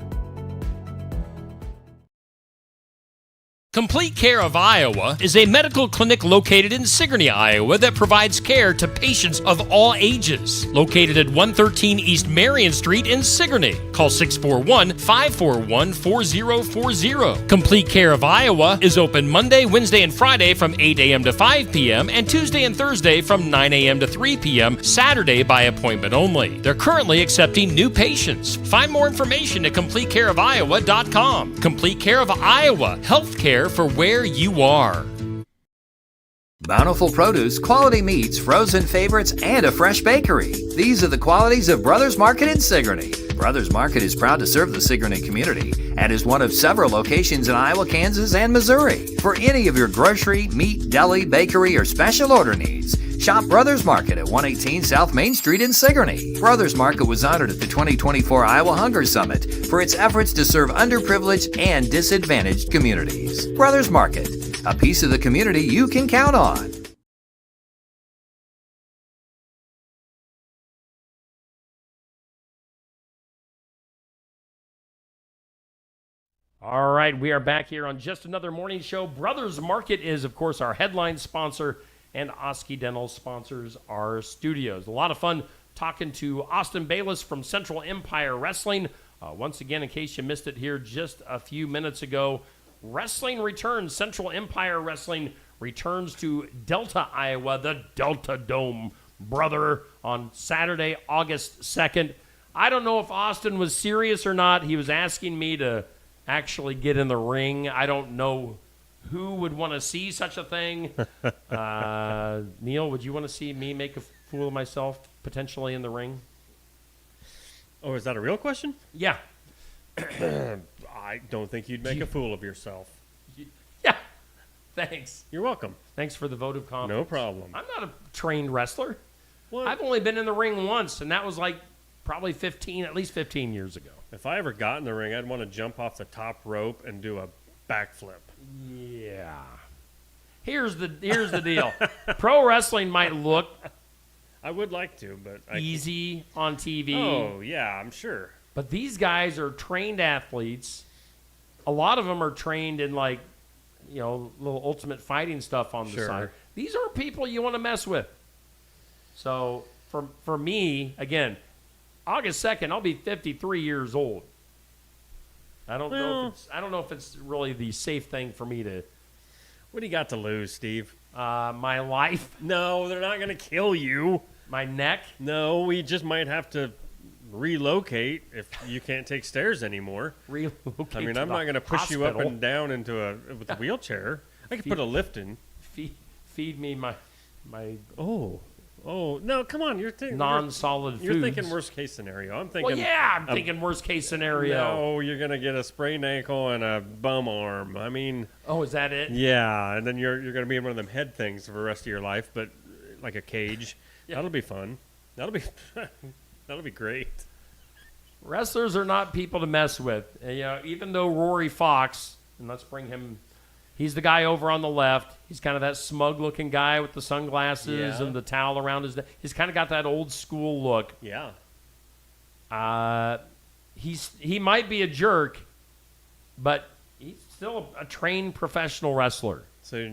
Complete Care of Iowa is a medical clinic located in Sigourney, Iowa that provides care to patients of all ages. Located at 113 East Marion Street in Sigourney. Call 641-541-4040. Complete Care of Iowa is open Monday, Wednesday, and Friday from 8 a.m. to 5 p.m. and Tuesday and Thursday from 9 a.m. to 3 p.m. Saturday by appointment only. They're currently accepting new patients. Find more information at CompleteCareOfIowa.com. Complete Care of Iowa. Healthcare for where you are. Bountiful produce, quality meats, frozen favorites, and a fresh bakery. These are the qualities of Brothers Market in Sigourney. Brothers Market is proud to serve the Sigourney community and is one of several locations in Iowa, Kansas, and Missouri. For any of your grocery, meat, deli, bakery, or special order needs, shop Brothers Market at 118 South Main Street in Sigourney. Brothers Market was honored at the 2024 Iowa Hunger Summit for its efforts to serve underprivileged and disadvantaged communities. Brothers Market, a piece of the community you can count on. All right, we are back here on Just Another Morning Show. Brothers Market is, of course, our headline sponsor, and Osky Dental sponsors our studios. A lot of fun talking to Austin Bayless from Central Empire Wrestling. Once again, in case you missed it here just a few minutes ago, wrestling returns. Central Empire Wrestling returns to Delta, Iowa, the Delta Dome, brother, on Saturday, August 2nd. I don't know if Austin was serious or not. He was asking me to actually get in the ring. I don't know who would want to see such a thing. Neil, would you want to see me make a fool of myself potentially in the ring? Oh, is that a real question? Yeah. I don't think you'd make a fool of yourself. Yeah. Thanks. You're welcome. Thanks for the vote of confidence. No problem. I'm not a trained wrestler. What? I've only been in the ring once, and that was like probably at least 15 years ago. If I ever got in the ring, I'd want to jump off the top rope and do a backflip. Yeah. Here's the deal. Pro wrestling might look I would like to, but easy on TV. Oh, yeah, I'm sure. But these guys are trained athletes. A lot of them are trained in little ultimate fighting stuff on the Sure. side. These are people you want to mess with. So for me, again, August 2nd, I'll be 53 years old. I don't know if it's really the safe thing for me to. What do you got to lose, Steve? My life. No, they're not going to kill you. My neck. No, we just might have to relocate if you can't take stairs anymore. Relocate. I mean, to I'm the not going to push you up hospital. and down with a wheelchair. I could put a lift in. Feed me my. Oh no! Come on, you're thinking non-solid foods. You're thinking worst case scenario. I'm thinking. Well, yeah, I'm thinking worst case scenario. No, you're gonna get a sprained ankle and a bum arm. I mean. Oh, is that it? Yeah, and then you're gonna be in one of them head things for the rest of your life, but like a cage. Yeah. That'll be fun. That'll be great. Wrestlers are not people to mess with. Even though Rory Fox, and let's bring him. He's the guy over on the left. He's kind of that smug-looking guy with the sunglasses and the towel around his neck. He's kind of got that old-school look. Yeah. He might be a jerk, but he's still a trained professional wrestler. So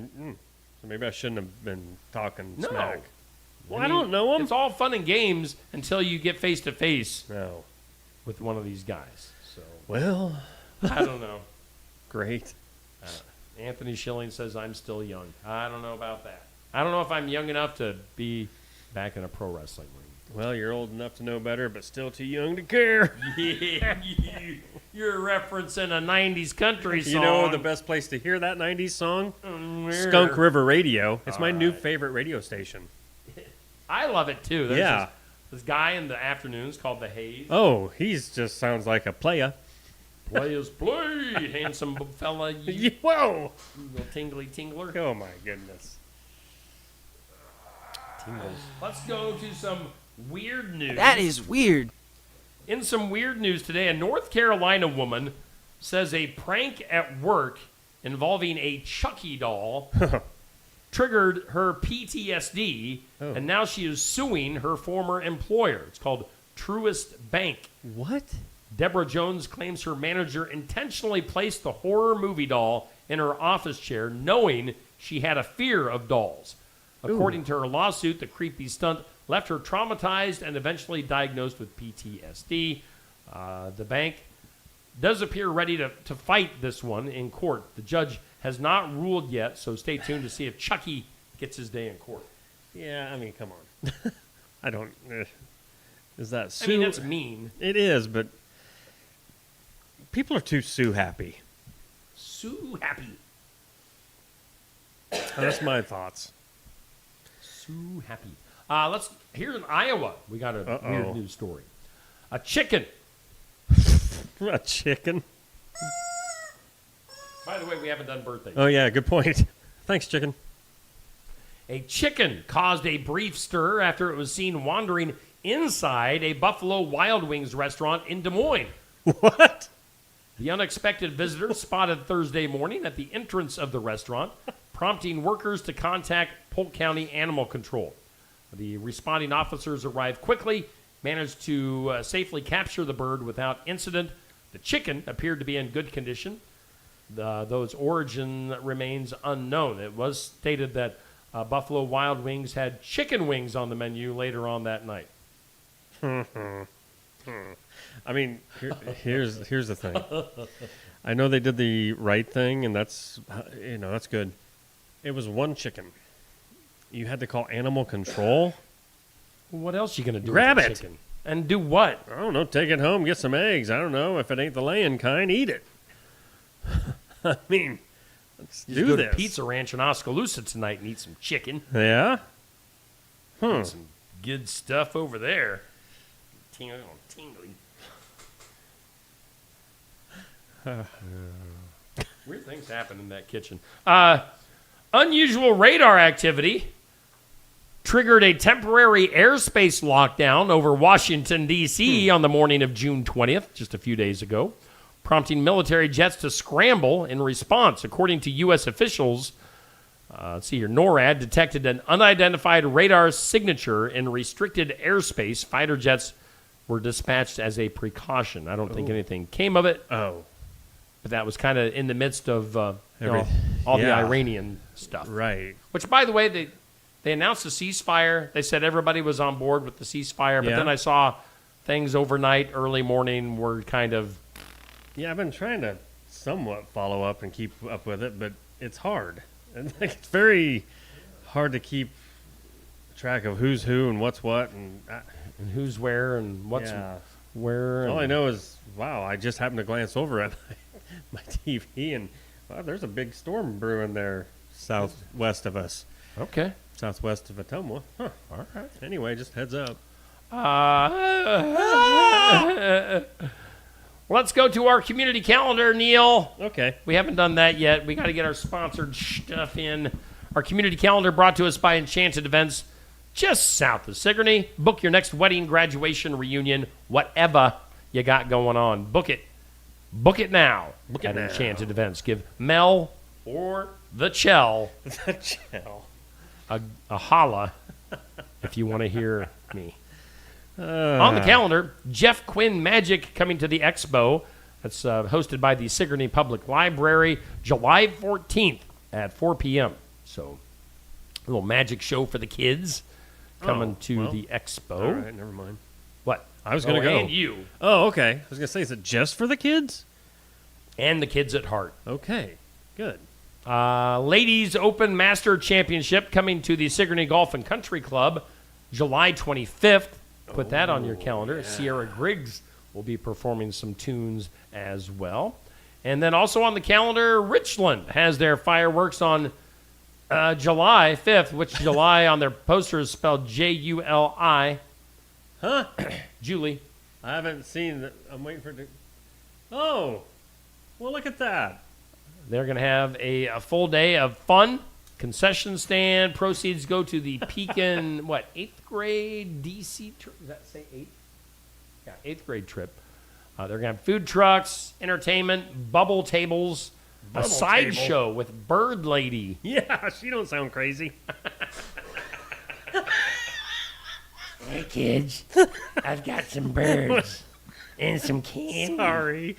maybe I shouldn't have been talking No. smack. Well, I don't know him. It's all fun and games until you get face-to-face No. with one of these guys. So Well. I don't know. Great. Anthony Schilling says I'm still young. I don't know about that. I don't know if I'm young enough to be back in a pro wrestling ring. Well, you're old enough to know better, but still too young to care. Yeah, you're referencing a 90s country song. You know the best place to hear that 90s song? Skunk River Radio. It's my new favorite radio station. I love it, too. There's Yeah. this guy in the afternoons called The Haze. Oh, he's just sounds like a playa. Players play, handsome fella. Whoa! Little tingly tingler. Oh, my goodness. Tingles. Let's go to some weird news. That is weird. In some weird news today, a North Carolina woman says a prank at work involving a Chucky doll triggered her PTSD, and now she is suing her former employer. It's called Truist Bank. What? Deborah Jones claims her manager intentionally placed the horror movie doll in her office chair, knowing she had a fear of dolls. According to her lawsuit, the creepy stunt left her traumatized and eventually diagnosed with PTSD. The bank does appear ready to fight this one in court. The judge has not ruled yet, so stay tuned to see if Chucky gets his day in court. Yeah, I mean, come on. I don't... is that sue? I mean, that's mean. It is, but people are too sue happy. Sue happy. That's my thoughts. Sue happy. Here's in Iowa. We got a weird news story. A chicken. A chicken? By the way, we haven't done birthdays. Oh, yeah, good point. Thanks, chicken. A chicken caused a brief stir after it was seen wandering inside a Buffalo Wild Wings restaurant in Des Moines. What? The unexpected visitor spotted Thursday morning at the entrance of the restaurant, prompting workers to contact Polk County Animal Control. The responding officers arrived quickly, managed to safely capture the bird without incident. The chicken appeared to be in good condition, though its origin remains unknown. It was stated that Buffalo Wild Wings had chicken wings on the menu later on that night. I mean, here's the thing. I know they did the right thing, and that's that's good. It was one chicken. You had to call animal control. What else are you gonna do? Grab with the it chicken? And do what? I don't know. Take it home, get some eggs. I don't know. If it ain't the laying kind, eat it. I mean, let's Just do go this. to Pizza Ranch in Oskaloosa tonight and eat some chicken. Yeah. Some good stuff over there. Tingly. Weird things happen in that kitchen. Unusual radar activity triggered a temporary airspace lockdown over Washington, D.C. on the morning of June 20th, just a few days ago, prompting military jets to scramble in response. According to U.S. officials, let's see here, NORAD detected an unidentified radar signature in restricted airspace. Fighter jets were dispatched as a precaution. I don't think anything came of it. Oh. But that was kind of in the midst of all the Iranian stuff. Right. Which, by the way, they announced a ceasefire. They said everybody was on board with the ceasefire. But then I saw things overnight, early morning were kind of... Yeah, I've been trying to somewhat follow up and keep up with it, but it's hard. And it's very hard to keep track of who's who and what's what. And who's where and what's where. All I know is, wow, I just happened to glance over at my TV and wow, there's a big storm brewing there southwest of us. Okay. Southwest of Ottumwa. Huh. All right. Anyway, just heads up. Let's go to our community calendar, Neil. Okay. We haven't done that yet. We got to get our sponsored stuff in. Our community calendar brought to us by Enchanted Events just south of Sigourney. Book your next wedding, graduation, reunion, whatever you got going on. Book it. Book it now at Enchanted Events. Give Mel or the Chell a holla if you want to hear me. On the calendar, Jeff Quinn Magic coming to the Expo. That's hosted by the Sigourney Public Library, July 14th at 4 p.m. So, a little magic show for the kids coming to the Expo. All right, never mind. What? I was going to go. And you. Oh, okay. I was going to say, is it just for the kids? And the kids at heart. Okay, good. Ladies Open Master Championship coming to the Sigourney Golf and Country Club, July 25th. Put that on your calendar. Yeah. Sierra Griggs will be performing some tunes as well. And then also on the calendar, Richland has their fireworks on July 5th, which July on their poster is spelled Juli. Huh? Julie. I haven't seen that. I'm waiting for it to... Oh, well, look at that. They're going to have a full day of fun. Concession stand. Proceeds go to the Pekin, 8th grade DC trip? Does that say 8th? Yeah, 8th grade trip. They're going to have food trucks, entertainment, bubble tables, a sideshow with Bird Lady. Yeah, she don't sound crazy. Hey, kids. I've got some birds and some candy. Sorry.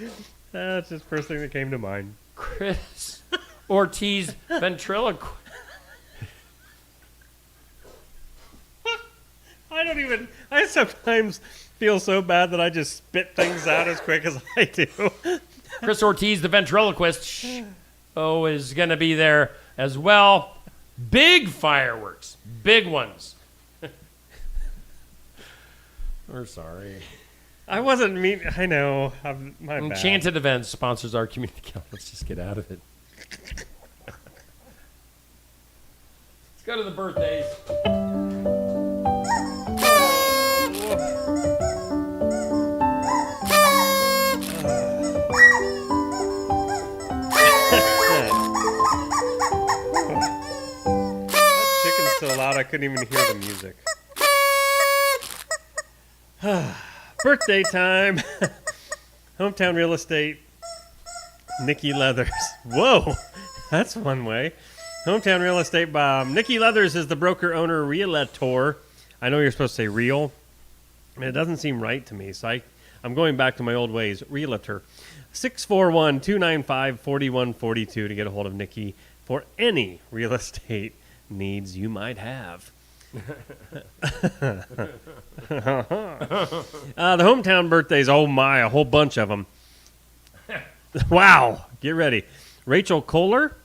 That's just the first thing that came to mind. Chris Ortiz ventriloquist. I sometimes feel so bad that I just spit things out as quick as I do. Chris Ortiz, the ventriloquist, is going to be there as well. Big fireworks. Big ones. We're sorry. I wasn't mean. I know. My bad. Enchanted Events sponsors our community calendar. Let's just get out of it. Let's go to the birthdays. That chicken's so loud I couldn't even hear the music. Birthday time. Hometown Real Estate. Nikki Leathers. Whoa, that's one way. Hometown Real Estate Bob. Nikki Leathers is the broker, owner, realtor. I know you're supposed to say real. I mean, it doesn't seem right to me, so I'm going back to my old ways. Realtor. 641-295-4142 to get a hold of Nikki for any real estate needs you might have. The hometown birthdays, oh my, a whole bunch of them. Wow, get ready. Rachel Kohler,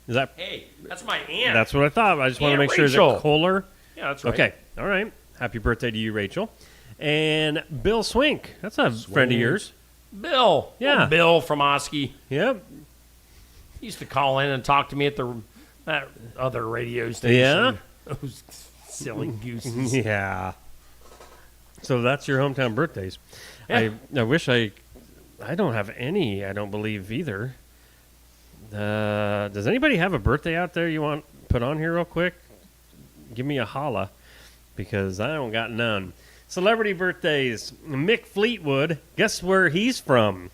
is that? Hey, that's my aunt. That's what I thought. I just want to make sure. Is it Kohler? Yeah, that's right. Okay, all right. Happy birthday to you, Rachel. And Bill Swink, that's a friend of yours. Bill. Yeah. Oh, Bill from Osky. Yep. He used to call in and talk to me at that other radio station. Yeah? Those silly gooses. Yeah. So that's your hometown birthdays. Yeah. I wish I don't have any, I don't believe either. Does anybody have a birthday out there you want put on here real quick? Give me a holla, because I don't got none. Celebrity birthdays. Mick Fleetwood. Guess where he's from?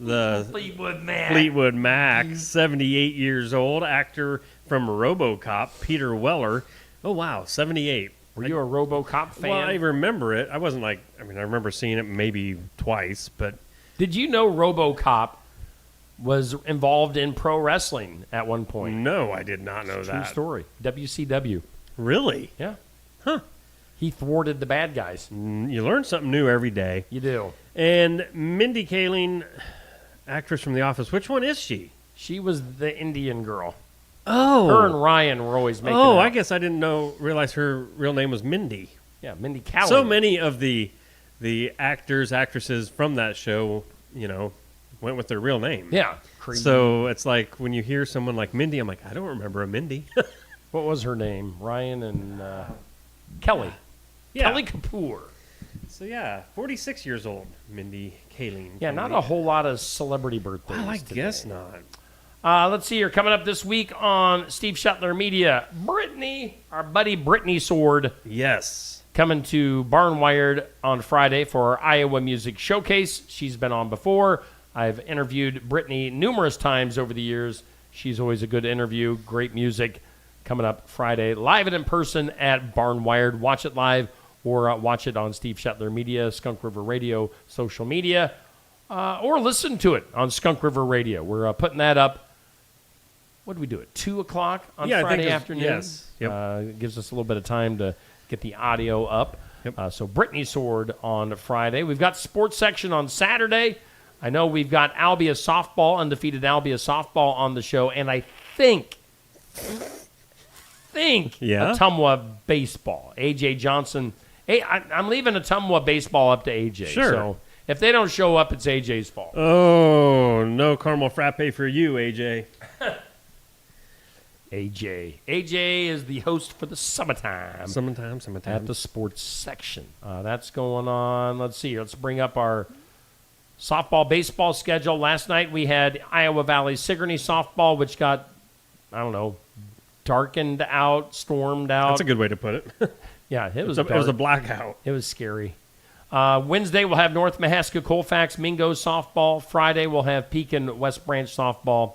The Fleetwood Mac, 78 years old, actor from RoboCop, Peter Weller. Oh, wow, 78. Were you a RoboCop fan? Well, I remember it. I wasn't I remember seeing it maybe twice, but... Did you know RoboCop was involved in pro wrestling at one point? No, I did not know that. True story. WCW. Really? Yeah. Huh. He thwarted the bad guys. You learn something new every day. You do. And Mindy Kaling, actress from The Office, which one is she? She was the Indian girl. Oh. Her and Ryan were always making Oh, out. I guess I didn't realize her real name was Mindy. Yeah, Mindy Kaling. So many of the actors, actresses from that show, went with their real name. Yeah. So it's like when you hear someone like Mindy, I'm like, I don't remember a Mindy. What was her name? Ryan and Kelly. Yeah. Kelly Kapoor. So yeah, 46 years old, Mindy Kaling. Yeah, not a whole lot of celebrity birthdays. Well, I today. guess not. Let's see here. Coming up this week on Steve Shetler Media, Brittany, our buddy Brittany Sword. Yes. Coming to Barnwired on Friday for our Iowa Music Showcase. She's been on before. I've interviewed Brittany numerous times over the years. She's always a good interview. Great music. Coming up Friday, live and in person at Barnwired. Watch it live or watch it on Steve Shetler Media, Skunk River Radio, social media, or listen to it on Skunk River Radio. We're putting that up. What do we do at 2 o'clock on Friday afternoon? Yes. Yep. It gives us a little bit of time to get the audio up. Yep. So Brittany Sword on Friday. We've got sports section on Saturday. I know we've got Albia softball, undefeated Albia softball on the show, and I think Ottumwa baseball. AJ Johnson. Hey, I'm leaving Ottumwa baseball up to AJ. Sure. So if they don't show up, it's AJ's fault. Oh, no caramel frappe for you, AJ. AJ is the host for the summertime. Summertime. At the sports section. That's going on. Let's see. Let's bring up our softball, baseball schedule. Last night we had Iowa Valley Sigourney softball, which got, darkened out, stormed out. That's a good way to put it. Yeah, it was it was a blackout. It was scary. Wednesday we'll have North Mahaska Colfax Mingo softball. Friday we'll have Pekin West Branch softball.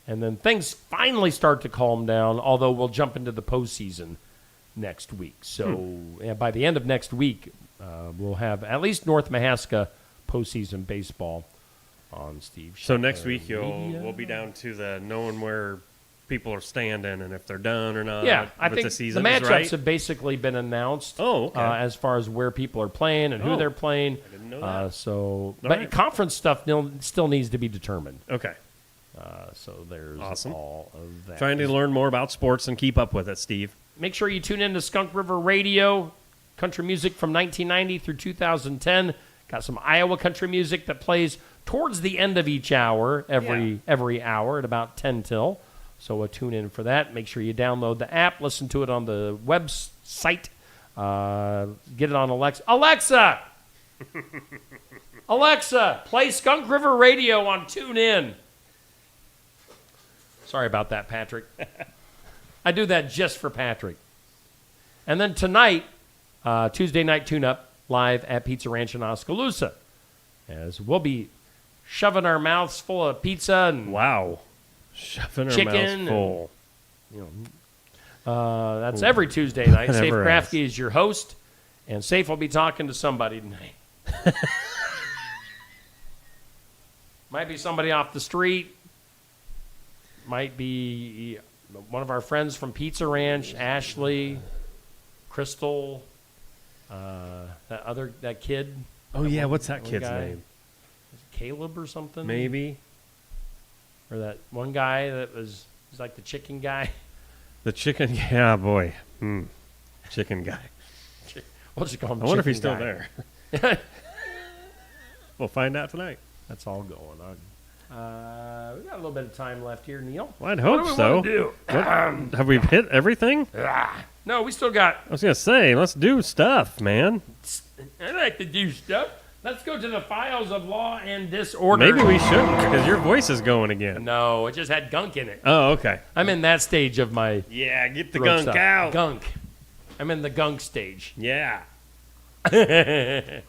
And then things finally start to calm down, although we'll jump into the postseason next week. So by the end of next week, we'll have at least North Mahaska postseason baseball on Steve. So next week we'll be down to the knowing where people are standing and if they're done or not. Yeah, I think the season the is matchups right. have basically been announced. Oh, okay. As far as where people are playing and who they're playing. I didn't know that. But right. Conference stuff still needs to be determined. Okay. So there's awesome. all of that. Trying to learn more about sports and keep up with it, Steve. Make sure you tune in to Skunk River Radio, country music from 1990 through 2010. Got some Iowa country music that plays towards the end of each hour, every hour at about 10 till. So tune in for that. Make sure you download the app, listen to it on the website, get it on Alexa. Alexa, play Skunk River Radio on TuneIn. Sorry about that, Patrick. I do that just for Patrick. And then tonight, Tuesday night tune-up, live at Pizza Ranch in Oskaloosa. As we'll be shoving our mouths full of pizza and shoving our chicken mouths full. That's every Tuesday night. Safe Never Crafty is your host, and Safe will be talking to somebody tonight. Might be somebody off the street. Might be one of our friends from Pizza Ranch, Ashley, Crystal, that kid. Oh, yeah, what's that kid's name? Is it Caleb or something? Maybe. Or that one guy that was like the chicken guy. The chicken, yeah, boy. Chicken guy. We'll just call him I wonder if Chicken he's still Guy. there. We'll find out tonight. That's all going on. We got a little bit of time left here, Neil. Well, I'd hope what so. Do we want to do? Have we hit everything? No, we still got... I was going to say, let's do stuff, man. I like to do stuff. Let's go to the files of law and disorder. Maybe we shouldn't, because your voice is going again. No, it just had gunk in it. Oh, okay. I'm in that stage of my... Yeah, get the road gunk stuff. out. Gunk. I'm in the gunk stage. Yeah. Dang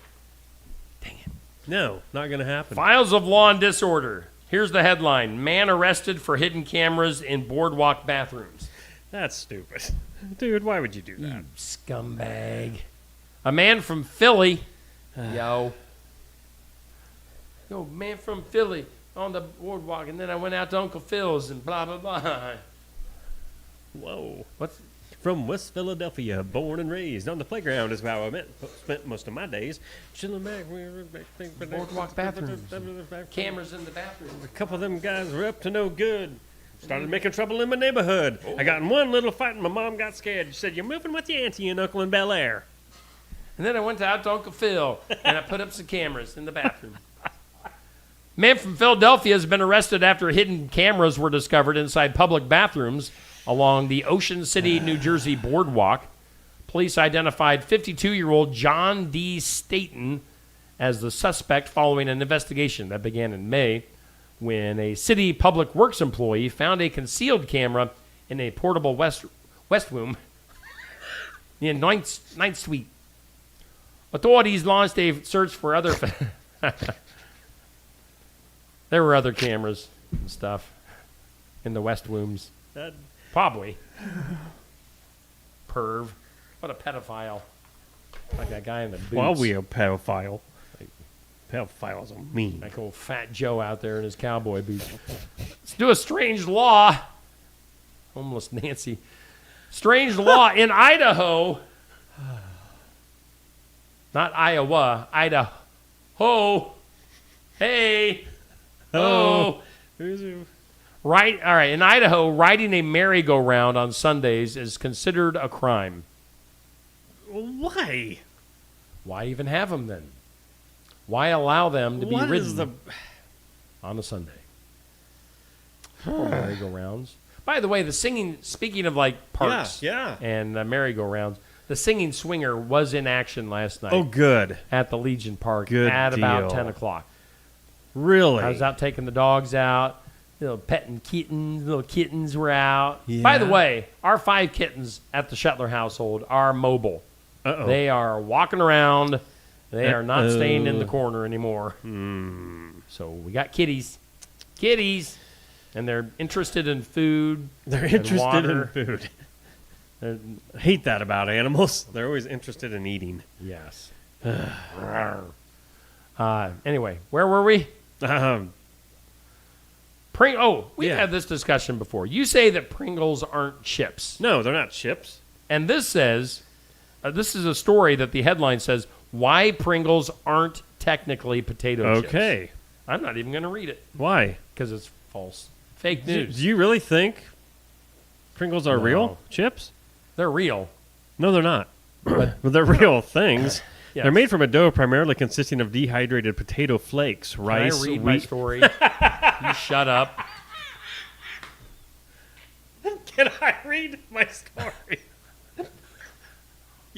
it. No, not going to happen. Files of law and disorder. Here's the headline. Man arrested for hidden cameras in boardwalk bathrooms. That's stupid. Dude, why would you do that? You scumbag. A man from Philly... Yo, man from Philly on the boardwalk, and then I went out to Uncle Phil's and blah, blah, blah. Whoa. What's from West Philadelphia, born and raised on the playground is how I spent most of my days. Chilling back. Boardwalk bathrooms. Cameras in the bathroom. A couple of them guys were up to no good. Started making trouble in my neighborhood. I got in one little fight and my mom got scared. She said, "You're moving with your auntie and uncle in Bel Air." And then I went out to Uncle Phil, and I put up some cameras in the bathroom. Man from Philadelphia has been arrested after hidden cameras were discovered inside public bathrooms along the Ocean City, New Jersey boardwalk. Police identified 52-year-old John D. Staten as the suspect following an investigation that began in May when a city public works employee found a concealed camera in a portable West Room in Ninth Suite. Authorities launched a search for other... There were other cameras and stuff in the West Rooms. Probably. Perv. What a pedophile. Like that guy in the boots. Well, we a pedophile. Pedophiles are mean. Like old Fat Joe out there in his cowboy boots. Let's do a strange law. Homeless Nancy. Strange law in Idaho... Not Iowa, Idaho. Hey. Oh. Right. All right. In Idaho, riding a merry-go-round on Sundays is considered a crime. Why? Why even have them then? Why allow them to be ridden on a Sunday? Merry-go-rounds. By the way, the singing, speaking of like parks and merry-go-rounds, the singing swinger was in action last night. Oh, good. At the Legion Park Good at about deal. 10 o'clock. Really? I was out taking the dogs out, petting kittens. Little kittens were out. Yeah. By the way, our 5 kittens at the Shetler household are mobile. Uh-oh. They are walking around. They are not staying in the corner anymore. So we got kitties. Kitties. And they're interested in food. They're and interested water. in food. I hate that about animals. They're always interested in eating. Yes. Anyway, where were we? We've had this discussion before. You say that Pringles aren't chips. No, they're not chips. And this says, this is a story that the headline says, why Pringles aren't technically potato chips. Okay. I'm not even going to read it. Why? Because it's false. Fake news. Do you really think Pringles are real chips? They're real. No, they're not. But they're real things. Yes. They're made from a dough primarily consisting of dehydrated potato flakes, rice, Can I read wheat. my story? You shut up. Can I read my story?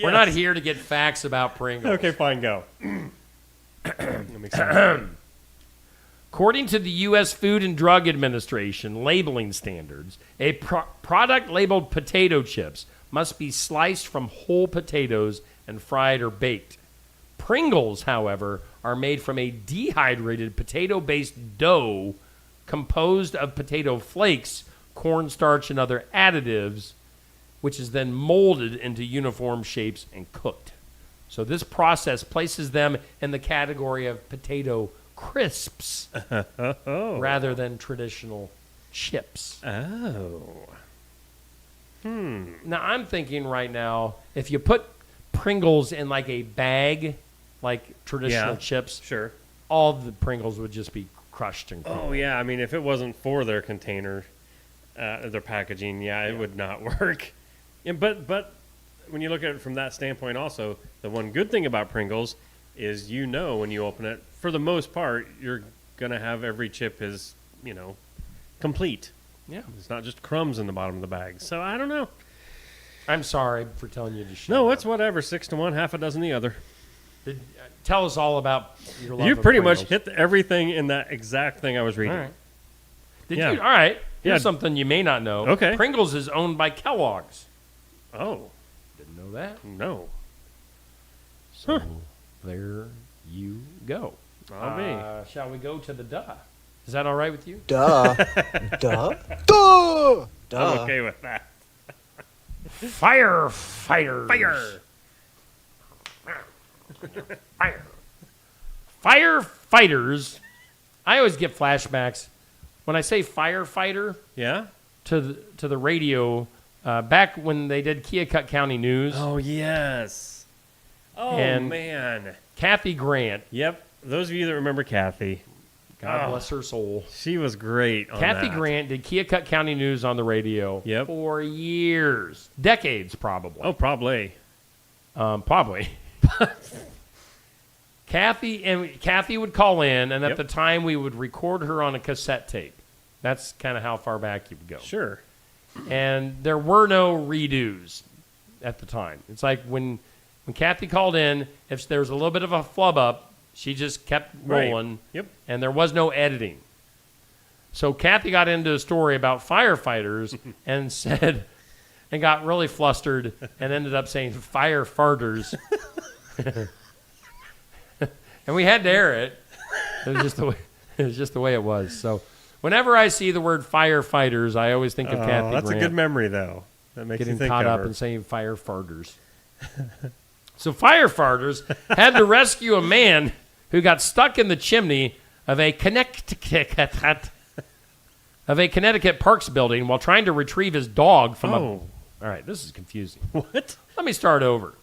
We're not here to get facts about Pringles. Okay, fine, go. That makes sense. According to the U.S. Food and Drug Administration labeling standards, a product labeled potato chips must be sliced from whole potatoes and fried or baked. Pringles, however, are made from a dehydrated potato-based dough composed of potato flakes, cornstarch, and other additives, which is then molded into uniform shapes and cooked. So this process places them in the category of potato crisps rather than traditional chips. Oh. Now, I'm thinking right now, if you put Pringles in like a bag, like traditional chips, sure, all the Pringles would just be crushed and crumbled. Oh, yeah. I mean, if it wasn't for their container, their packaging, it would not work. But when you look at it from that standpoint also, the one good thing about Pringles is when you open it, for the most part, you're going to have every chip is, complete. Yeah. It's not just crumbs in the bottom of the bag. So I don't know. I'm sorry for telling you to shut up. No, it's whatever. 6 to 1, half a dozen the other. Tell us all about your love You of pretty much Pringles. hit everything in that exact thing I was reading. All right. Did Yeah. you? All right. Here's Yeah. something you may not know. Okay. Pringles is owned by Kellogg's. Oh. Didn't know that? No. So there you go. I'll be. Shall we go to the duh? Is that all right with you? Duh. Duh. Duh. I'm okay with that. Firefighters. Fire. Fire. Firefighters. I always get flashbacks when I say firefighter. Yeah. To the radio back when they did Keokuk County News. Oh yes. Oh And man. Kathy Grant. Yep. Those of you that remember Kathy, God bless her soul. She was great on Kathy that. Grant did Keokuk County News on the radio for years, decades probably. Oh, probably. Probably. Kathy would call in, and at the time we would record her on a cassette tape. That's kind of how far back you would go. Sure. And there were no redos at the time. It's like when Kathy called in, if there was a little bit of a flub up, she just kept rolling. Right. Yep. And there was no editing. So Kathy got into a story about firefighters and said, and got really flustered and ended up saying fire farters. And we had to air it. It was just the way it was. So whenever I see the word firefighters, I always think of Kathy Grant. That's a good memory, though. That makes getting you think caught of up her. in saying fire farters. So firefighters had to rescue a man who got stuck in the chimney of a Connecticut Parks building while trying to retrieve his dog from All right, this is confusing. What? Let me start over.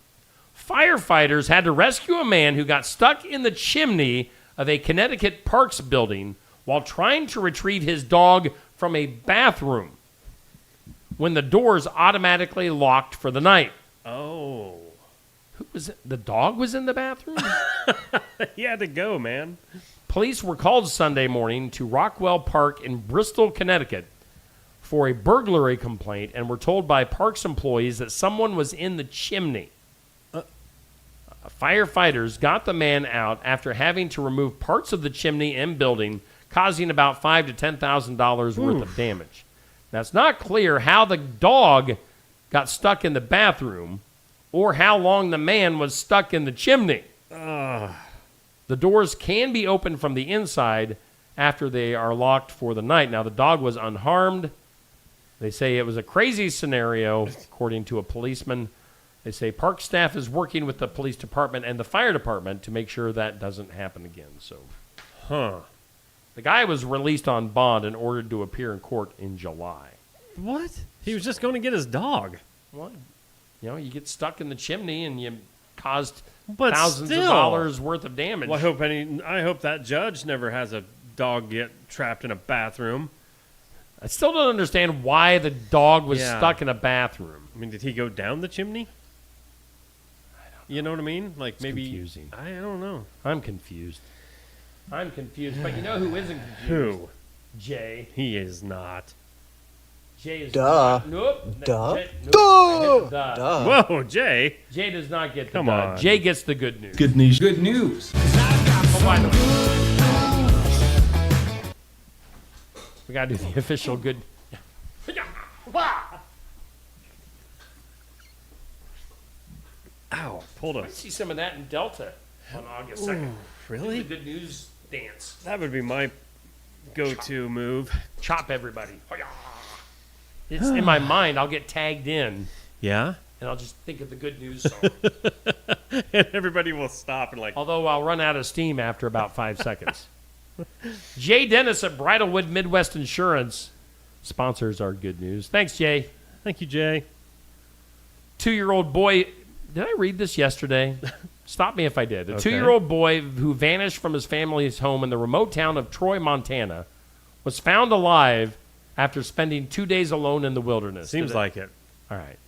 Firefighters had to rescue a man who got stuck in the chimney of a Connecticut Parks building while trying to retrieve his dog from a bathroom when the doors automatically locked for the night. Oh. Who was it? The dog was in the bathroom? He had to go, man. Police were called Sunday morning to Rockwell Park in Bristol, Connecticut for a burglary complaint and were told by Parks employees that someone was in the chimney. Firefighters got the man out after having to remove parts of the chimney and building, causing about $5,000 to $10,000 worth of damage. Now, it's not clear how the dog got stuck in the bathroom or how long the man was stuck in the chimney. The doors can be opened from the inside after they are locked for the night. Now, the dog was unharmed. They say it was a crazy scenario, according to a policeman. They say park staff is working with the police department and the fire department to make sure that doesn't happen again. So, the guy was released on bond and ordered to appear in court in July. What? He was just going to get his dog. What? You know, you get stuck in the chimney and you caused But thousands still. of dollars worth of damage. Well, I hope that judge never has a dog get trapped in a bathroom. I still don't understand why the dog was Yeah. stuck in a bathroom. I mean, did he go down the chimney? You know what I mean? Like It's maybe confusing. I don't know. I'm confused. But you know who isn't confused? Who? Jay. He is not. Jay is Duh. not. Nope. Duh. Jay, nope. Duh. I hit the duh. Whoa, Jay. Jay does not get the Come duh. on. Jay gets the good news. Good news. Good news. Oh, by the way. We got to do the official good. Ow, pulled I a. might see some of that in Delta on August 2nd. Really? The good news dance. That would be my go-to move. Chop everybody. It's in my mind. I'll get tagged in, Yeah. and I'll just think of the good news song. And everybody will stop and like. Although I'll run out of steam after about 5 seconds. Jay Dennis at Bridalwood Midwest Insurance sponsors our good news. Thanks, Jay. Thank you, Jay. 2-year-old boy. Did I read this yesterday? Stop me if I did. A Okay. 2-year-old boy who vanished from his family's home in the remote town of Troy, Montana, was found alive after spending 2 days alone in the wilderness. Seems like it. All right.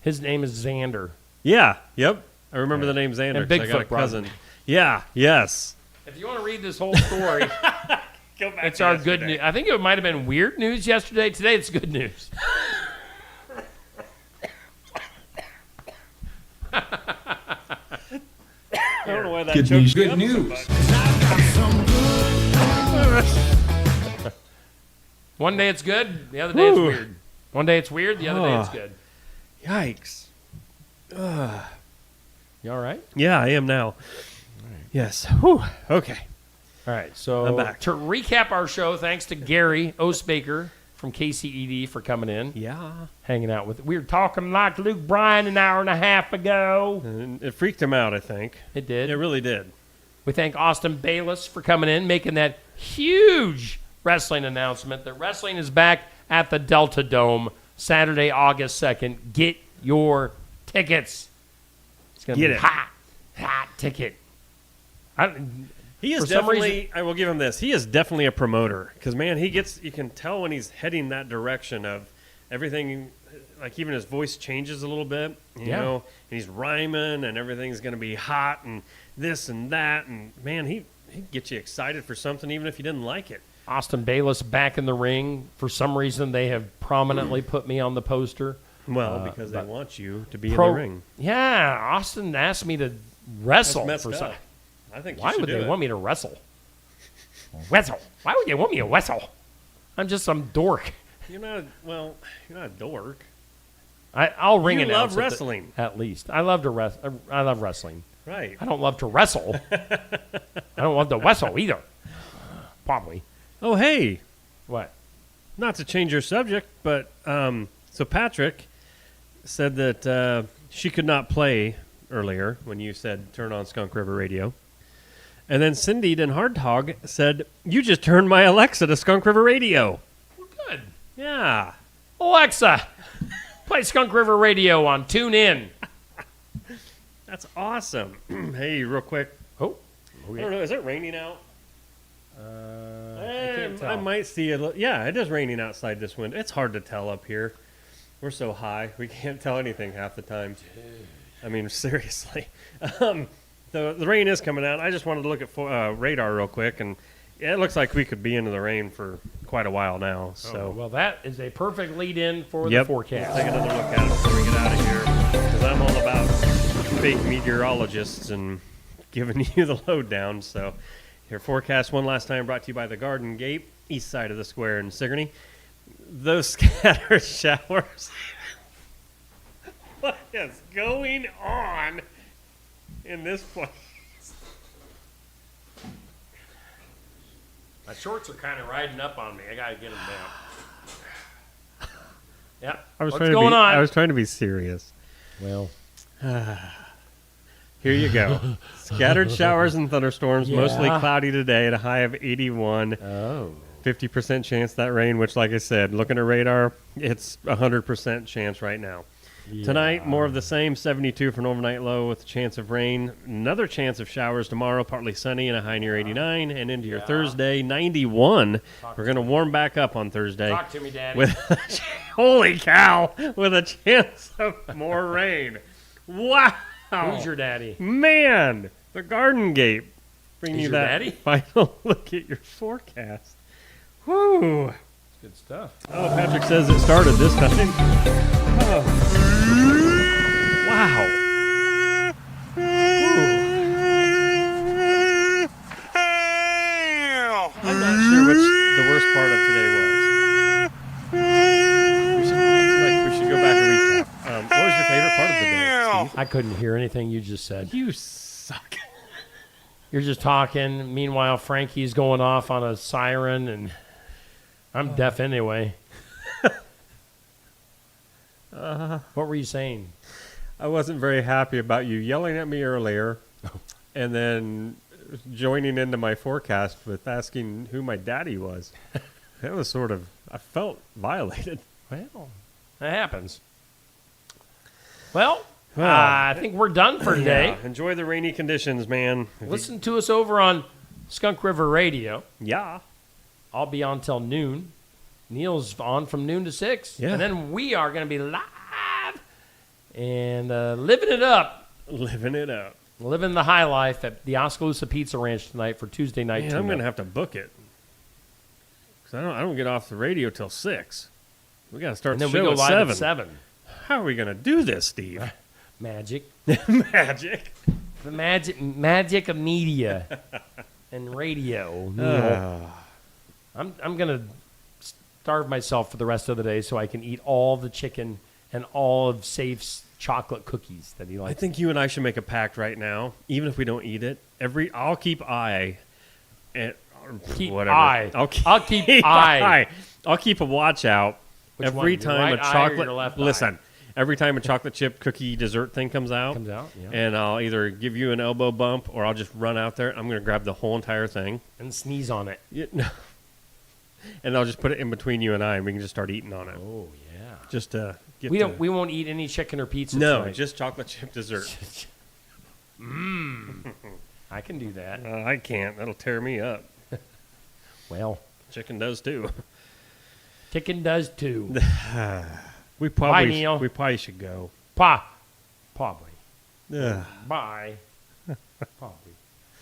His name is Xander. Yeah. Yep. I remember the name Xander. And 'cause I got a Bigfoot brought cousin. him. Yeah. Yes. If you want to read this whole story, Go back it's to our good yesterday. news. I think it might have been weird news yesterday. Today it's good news. why that Good chokes news. me Good up news. so much. One day it's good, the other day it's Whew. weird. One day it's weird, the other day it's good. Yikes. You all right? Yeah, I am now. Yes. Whew. Okay. All right, so I'm back. to recap our show, thanks to Gary Osbaker from KCED for coming in. Yeah. Hanging out with. We were talking like Luke Bryan an hour and a half ago. And it freaked him out, I think. It did. It really did. We thank Austin Bayless for coming in, making that huge wrestling announcement that wrestling is back at the Delta Dome Saturday, August 2nd. Get your tickets. It's going to be hot ticket. He is definitely, I will give him this, he is definitely a promoter. Because, man, you can tell when he's heading that direction of everything, like even his voice changes a little bit, you know, and he's rhyming and everything's going to be hot and this and that. And, man, he'd get you excited for something even if you didn't like it. Austin Bayless back in the ring. For some reason, they have prominently put me on the poster. Well, because they want you to be in the ring. Yeah, Austin asked me to wrestle. That's for messed some. up. I think Why you should would do they it. want me to wrestle? Wrestle? Why would they want me to wrestle? I'm just some dork. You're not a dork. I'll ring You announce love wrestling. at least. I love wrestling. Right. I don't love to wrestle. I don't love to wrestle either. Probably. Oh, hey. What? Not to change your subject, but so Patrick said that she could not play earlier when you said turn on Skunk River Radio. And then Cindy and Hard Hog said, you just turned my Alexa to Skunk River Radio. Good. Yeah. Alexa, play Skunk River Radio on TuneIn. That's awesome. Hey, real quick. Oh. I don't know. Is it raining out? I can't tell. I might see it. Yeah, it is raining outside this window. It's hard to tell up here. We're so high. We can't tell anything half the time. I mean, seriously. The rain is coming out. I just wanted to look at radar real quick, and it looks like we could be into the rain for quite a while now. So, well, that is a perfect lead-in for the forecast. We'll take another look at it before we get out of here, because I'm all about fake meteorologists and giving you the lowdown. So, your forecast one last time brought to you by the Garden Gate, east side of the square in Sigourney. Those scattered showers. What is going on in this place? My shorts are kind of riding up on me. I got to get them down. Yep. What's going on? I was trying to be serious. Well, here you go. Scattered showers and thunderstorms, Yeah. mostly cloudy today at a high of 81. Oh. 50% chance that rain, which, like I said, looking at radar, it's 100% chance right now. Tonight, more of the same, 72 for an overnight low with a chance of rain. Another chance of showers tomorrow, partly sunny and a high near 89. And into your Thursday, 91. We're going to warm back up on Thursday. Talk to me, Daddy. With holy cow, with a chance of more rain. Wow. Who's your daddy? Man, the Garden Gate. Bring Is you your that daddy? final look at your forecast. Woo. Good stuff. Oh, Patrick says it started this time. Oh. Wow. I'm not sure which the worst part of today was. We should go back and recap. What was your favorite part of the day, Steve? I couldn't hear anything you just said. You suck. You're just talking. Meanwhile, Frankie's going off on a siren, and I'm deaf anyway. What were you saying? I wasn't very happy about you yelling at me earlier and then joining into my forecast with asking who my daddy was. That was sort of, I felt violated. Well, that happens. Well, I think we're done for today. Yeah, enjoy the rainy conditions, man. Listen to us over on Skunk River Radio. Yeah. I'll be on till noon. Neil's on from noon to 6. Yeah. And then we are going to be live and living it up. Living it up. Living the high life at the Oskaloosa Pizza Ranch tonight for Tuesday night. Man, I'm going to have to book it. Because I don't get off the radio till 6. We got to start and the then we show go at live 7. at 7. How are we going to do this, Steve? Magic. Magic. The magic of media and radio. Neil. I'm gonna starve myself for the rest of the day so I can eat all the chicken and all of Safe's chocolate cookies that he likes. I think you and I should make a pact right now, even if we don't eat it. I'll keep eye. And Keep whatever. eye. I'll keep eye. I'll keep a watch out Which every one, your time right a eye or chocolate. your left eye? Listen, every time a chocolate chip cookie dessert thing comes out, yeah. and I'll either give you an elbow bump or I'll just run out there. I'm going to grab the whole entire thing and sneeze on it. No. And I'll just put it in between you and I, and we can just start eating on it. Oh yeah. Just to get. We won't eat any chicken or pizza. No, tonight. just chocolate chip dessert. I can do that. I can't. That'll tear me up. Well, chicken does too. Chicken does too. We Bye, Neil. We probably should go. Probably. Yeah. Bye. Probably.